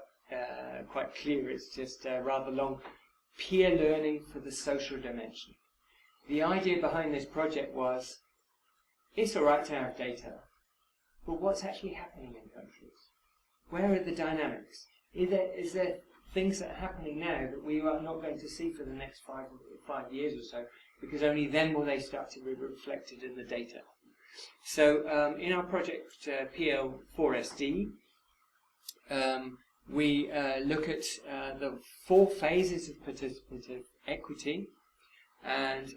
clear. It's just rather long. Peer learning for the social dimension. The idea behind this project was, it's all right to have data, but what's actually happening in countries? Where are the dynamics? Is there things that are happening now that we are not going to see for the next 5 years or so, because only then will they start to be reflected in the data. So in our project PL4SD, we look at the 4 phases of participative equity, and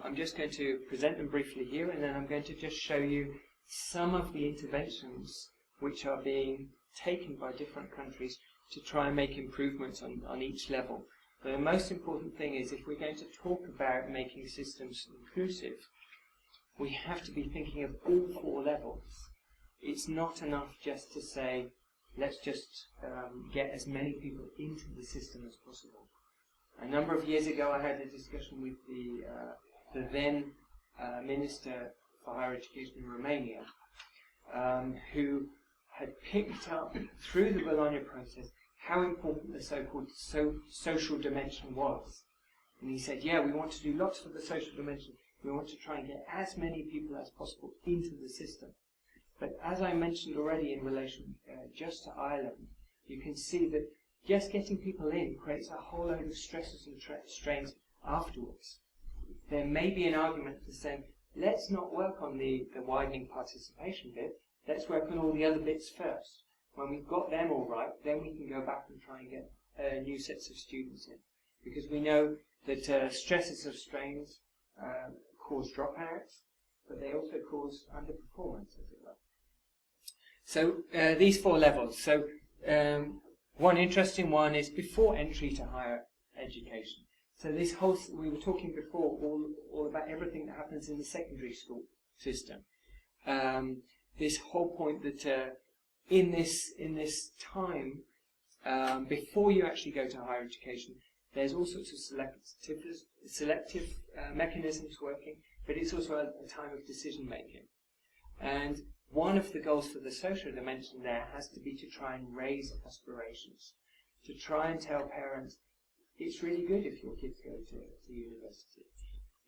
I'm just going to present them briefly here, and then I'm going to just show you some of the interventions which are being taken by different countries to try and make improvements on each level. But the most important thing is, if we're going to talk about making systems inclusive, we have to be thinking of all 4 levels. It's not enough just to say, let's just get as many people into the system as possible. A number of years ago, I had a discussion with the then Minister for Higher Education in Romania, who had picked up through the Bologna process how important the so-called social dimension was. And he said, yeah, we want to do lots for the social dimension. We want to try and get as many people as possible into the system. But as I mentioned already in relation just to Ireland, you can see that just getting people in creates a whole load of stresses and strains afterwards. There may be an argument for saying, let's not work on the widening participation bit, let's work on all the other bits first. When we've got them all right, then we can go back and try and get new sets of students in. Because we know that stresses and strains cause dropouts, but they also cause underperformance, as it were. So these 4 levels. So one interesting one is before entry to higher education. So this whole, we were talking before all about everything that happens in the secondary school system. This whole point that in this time, before you actually go to higher education, there's all sorts of selective mechanisms working, but it's also a time of decision making. And one of the goals for the social dimension there has to be to try and raise aspirations, to try and tell parents, it's really good if your kids go to university.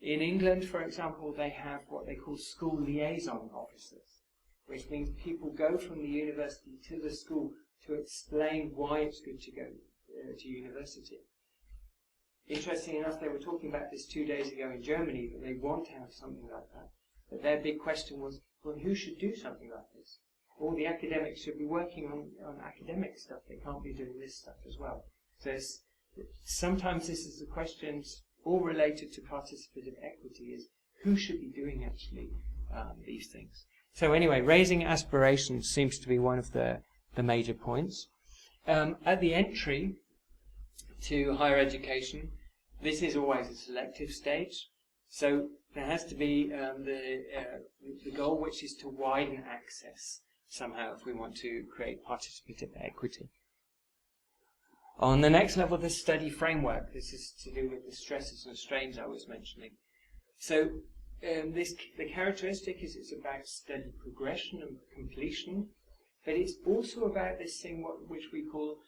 In England, for example, they have what they call school liaison officers, which means people go from the university to the school to explain why it's good to go to university. Interesting enough, they were talking about this 2 days ago in Germany, that they want to have something like that. But their big question was, well, who should do something like this? All the academics should be working on academic stuff. They can't be doing this stuff as well. So sometimes this is the questions all related to participative equity, is who should be doing actually these things. So anyway, raising aspirations seems to be one of the major points. At the entry to higher education, this is always a selective stage. So there has to be the goal, which is to widen access somehow if we want to create participative equity. On the next level, the study framework. This is to do with the stresses and strains I was mentioning. So the characteristic is it's about study progression and completion, but it's also about this thing which we call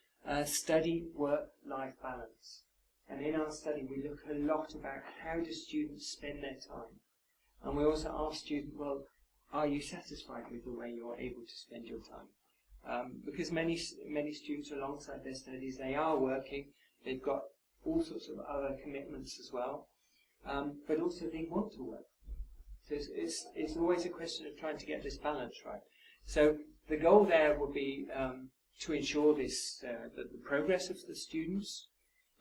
study work-life balance. And in our study, we look a lot about how do students spend their time. And we also ask students, well, are you satisfied with the way you're able to spend your time? Because many students, alongside their studies, they are working. They've got all sorts of other commitments as well, but also they want to work. So it's always a question of trying to get this balance right. So the goal there would be to ensure this the progress of the students,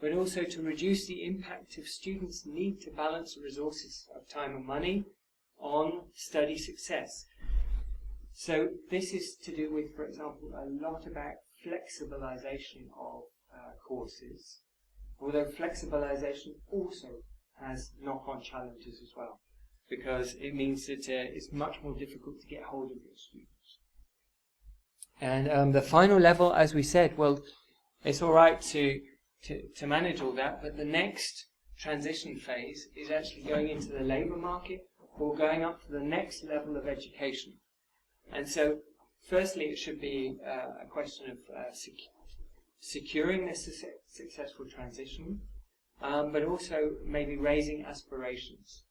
but also to reduce the impact of students' need to balance the resources of time and money on study success. So this is to do with, for example, a lot about flexibilization of courses, although flexibilization also has knock-on challenges as well, because it means that it's much more difficult to get hold of your students. And the final level, as we said, well, it's all right to to manage all that. But the next transition phase is actually going into the labour market or going up to the next level of education. And so, firstly, it should be a question of securing this successful transition, but also maybe raising aspirations.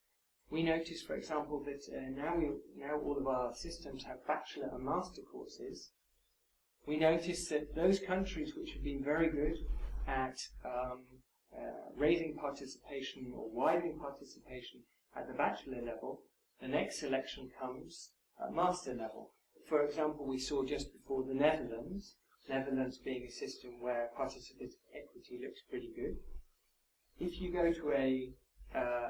We notice, for example, that now all of our systems have bachelor and master courses. We notice that those countries which have been very good at raising participation or widening participation at the bachelor level, the next selection comes at master level. For example, we saw just before the Netherlands being a system where participative equity looks pretty good. If you go to a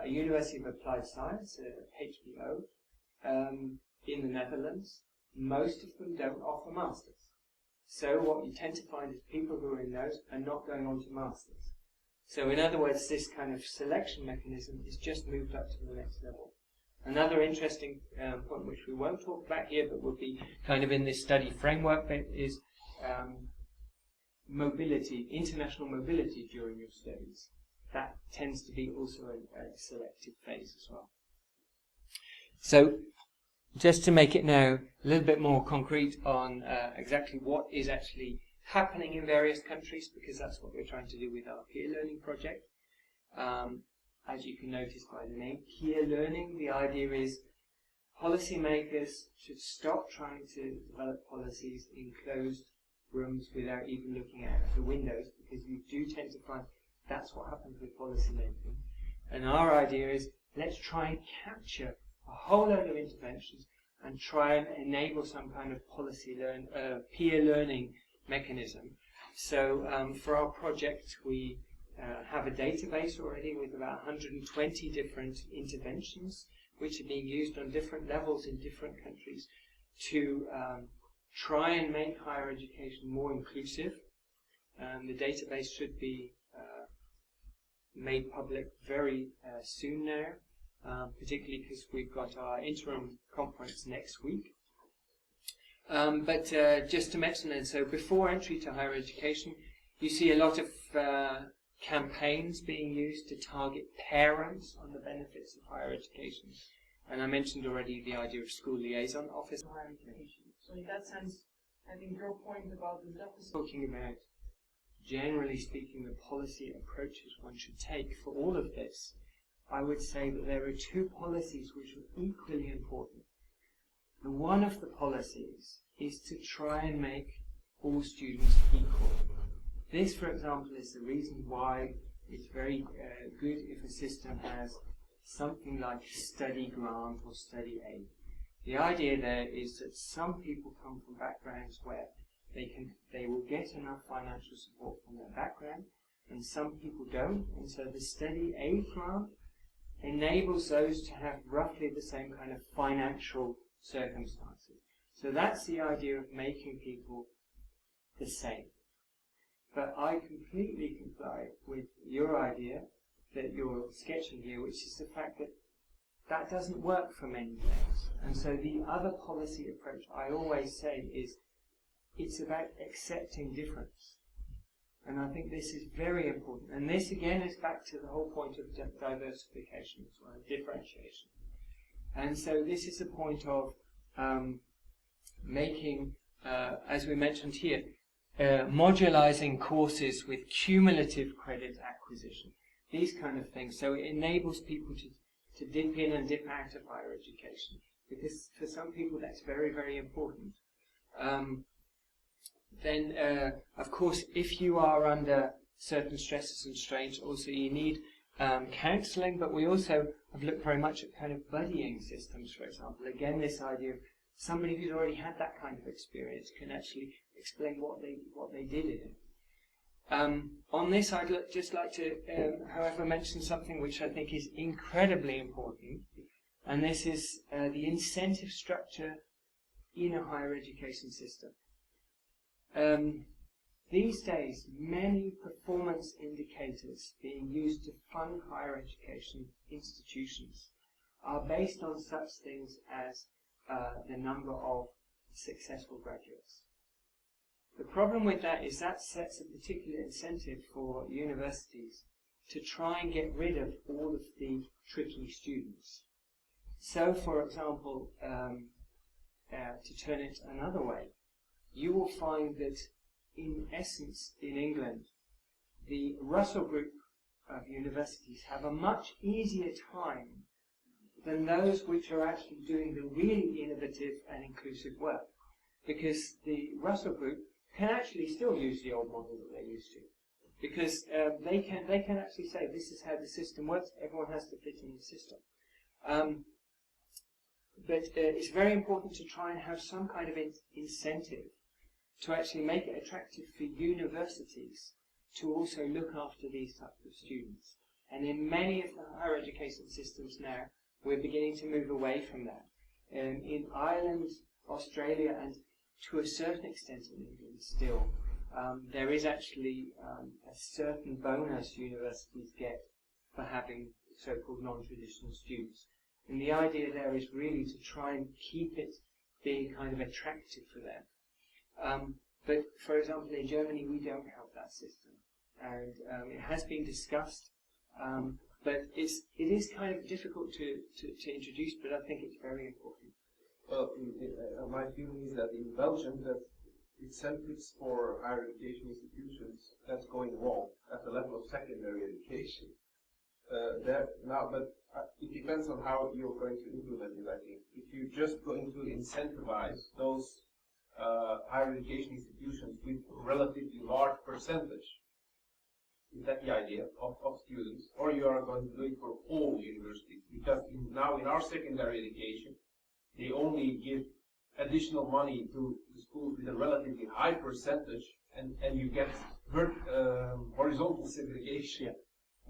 University of Applied Science, HBO, in the Netherlands, most of them don't offer masters. So what you tend to find is people who are in those are not going on to masters. So in other words, this kind of selection mechanism is just moved up to the next level. Another interesting point, which we won't talk about here, but would be kind of in this study framework, is mobility, international mobility during your studies. That tends to be also a selective phase as well. So, just to make it now a little bit more concrete on exactly what is actually happening in various countries, because that's what we're trying to do with our peer learning project. As you can notice by the name, peer learning, the idea is policymakers should stop trying to develop policies in closed rooms without even looking out the windows, because you do tend to find that's what happens with policy making. And our idea is, let's try and capture a whole load of interventions and try and enable some kind of peer learning mechanism. So for our project, we have a database already with about 120 different interventions, which are being used on different levels in different countries to try and make higher education more inclusive. The database should be made public very soon now, particularly because we've got our interim conference next week. But just to mention then, so before entry to higher education, you see a lot of campaigns being used to target parents on the benefits of higher education. And I mentioned already the idea of school liaison office. Higher education. So in that sense, I think your point about the deficit. Talking about, generally speaking, the policy approaches one should take for all of this, I would say that there are two policies which are equally important. And one of the policies is to try and make all students equal. This, for example, is the reason why it's very good if a system has something like study grant or study aid. The idea there is that some people come from backgrounds where they will get enough financial support from their background, and some people don't, and so the study aid grant enables those to have roughly the same kind of financial circumstances. So that's the idea of making people the same. But I completely comply with your idea that you're sketching here, which is the fact that that doesn't work for many things. And so the other policy approach I always say is it's about accepting difference. And I think this is very important. And this again is back to the whole point of diversification as well, differentiation. And so this is the point of making, as we mentioned here, modularizing courses with cumulative credit acquisition. These kind of things. So it enables people to dip in and dip out of higher education. Because for some people that's very, very important. Then, of course, if you are under certain stresses and strains, also you need counselling, but we also have looked very much at kind of buddying systems, for example. Again, this idea of somebody who's already had that kind of experience can actually explain what they did in it. On this, I'd just like to, however, mention something which I think is incredibly important, and this is the incentive structure in a higher education system. These days, many performance indicators being used to fund higher education institutions are based on such things as the number of successful graduates. The problem with that is that sets a particular incentive for universities to try and get rid of all of the tricky students. So, for example, to turn it another way, you will find that in essence in England, the Russell Group of universities have a much easier time than those which are actually doing the really innovative and inclusive work. Because the Russell Group can actually still use the old model that they used to. Because they can actually say this is how the system works, everyone has to fit in the system. But it's very important to try and have some kind of incentive to actually make it attractive for universities to also look after these types of students. And in many of the higher education systems now, we're beginning to move away from that. In Ireland, Australia, and to a certain extent in England still, there is actually a certain bonus universities get for having so-called non-traditional students. And the idea there is really to try and keep it being kind of attractive for them. But for example, in Germany, we don't have that system. And it has been discussed, but it is kind of difficult to introduce, but I think it's very important. Well, my feeling is that in Belgium, that incentives for higher education institutions, that's going wrong at the level of secondary education. But it depends on how you're going to implement it, I think. If you're just going to incentivize those higher education institutions with a relatively large percentage, is that the idea of students, or you are going to do it for all universities? Because now in our secondary education, they only give additional money to the schools with a relatively high percentage, and you get horizontal segregation. Yeah.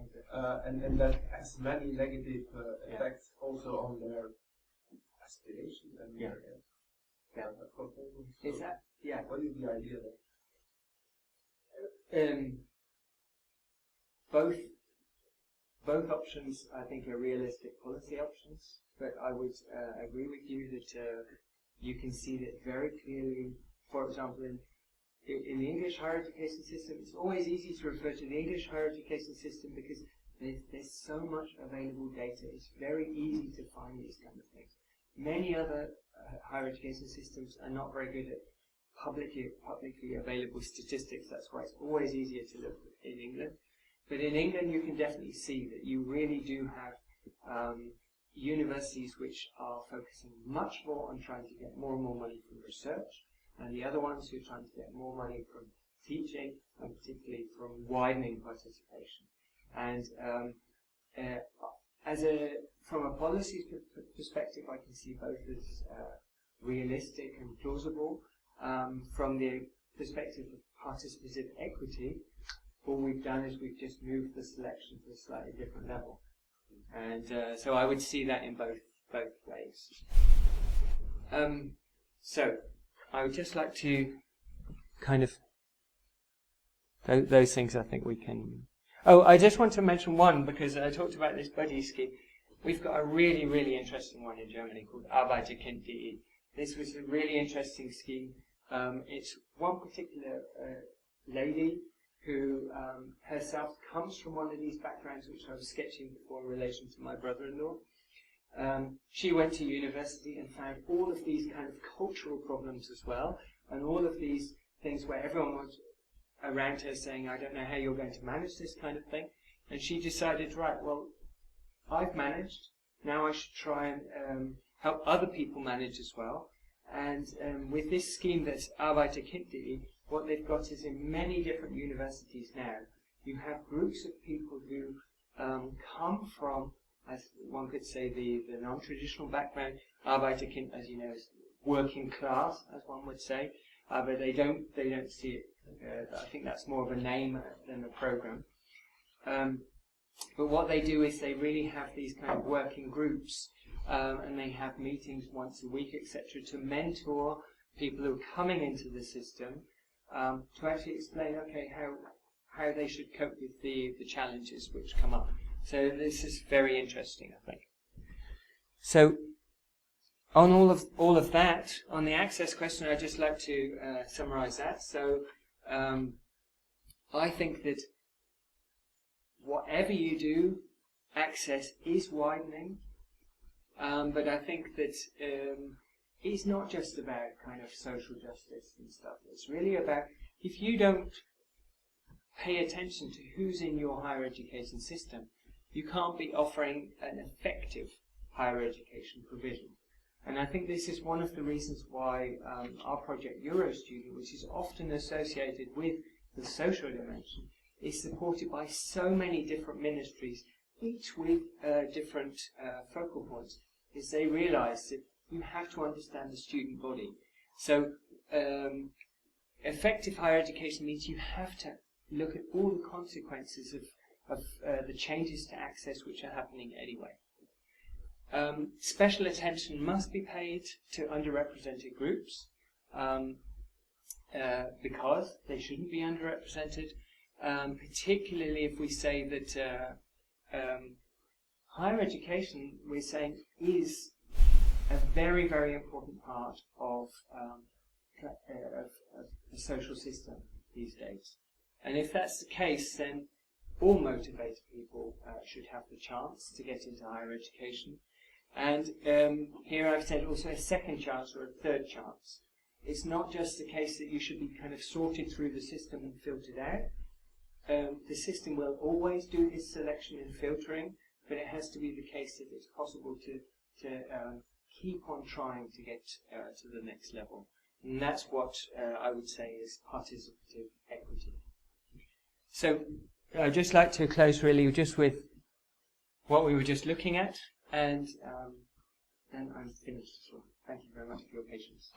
Okay. And that has many negative effects also on their aspirations and their proposals. So is that, yeah. What is the idea there? Both options, I think, are realistic policy options, but I would agree with you that you can see that very clearly. For example, in the English higher education system, it's always easy to refer to the English higher education system because there's so much available data. It's very easy to find these kind of things. Many other higher education systems are not very good at publicly available statistics. That's why it's always easier to look in England. But in England, you can definitely see that you really do have universities which are focusing much more on trying to get more and more money from research, and the other ones who are trying to get more money from teaching, and particularly from widening participation. And from a policy perspective, I can see both as realistic and plausible. From the perspective of participative equity, all we've done is we've just moved the selection to a slightly different level. And so I would see that in both ways. So I would just like to kind of those things I think we can. Oh, I just want to mention one because I talked about this buddy scheme. We've got a really, really interesting one in Germany called Arbeiterkind.de. This was a really interesting scheme. It's one particular lady who herself comes from one of these backgrounds which I was sketching before in relation to my brother-in-law. She went to university and found all of these kind of cultural problems as well, and all of these things where everyone was around her saying, I don't know how you're going to manage this kind of thing. And she decided, right, well, I've managed, now I should try and help other people manage as well. And with this scheme that's Arbeiterkind.de, what they've got is in many different universities now, you have groups of people who come from, as one could say, the non-traditional background. Arbeiterkind, as you know, is working class, as one would say, but they don't see it. I think that's more of a name than a program. But what they do is they really have these kind of working groups, and they have meetings once a week, etc., to mentor people who are coming into the system, to actually explain, okay, how they should cope with the challenges which come up. So this is very interesting, I think. So on all of that, on the access question, I'd just like to summarize that. So I think that whatever you do, access is widening, but I think that it's not just about kind of social justice and stuff. It's really about, if you don't pay attention to who's in your higher education system, you can't be offering an effective higher education provision. And I think this is one of the reasons why our project EuroStudent, which is often associated with the social dimension, is supported by so many different ministries, each with different focal points, is they realize that you have to understand the student body. So effective higher education means you have to look at all the consequences of the changes to access which are happening anyway. Special attention must be paid to underrepresented groups because they shouldn't be underrepresented, particularly if we say that higher education, we're saying, is a very, very important part of the social system these days. And if that's the case, then all motivated people should have the chance to get into higher education. And here I've said also a second chance or a third chance. It's not just the case that you should be kind of sorted through the system and filtered out. The system will always do this selection and filtering, but it has to be the case that it's possible to keep on trying to get to the next level. And that's what I would say is participative equity. So I'd just like to close really just with what we were just looking at, and then I'm finished. So thank you very much for your patience.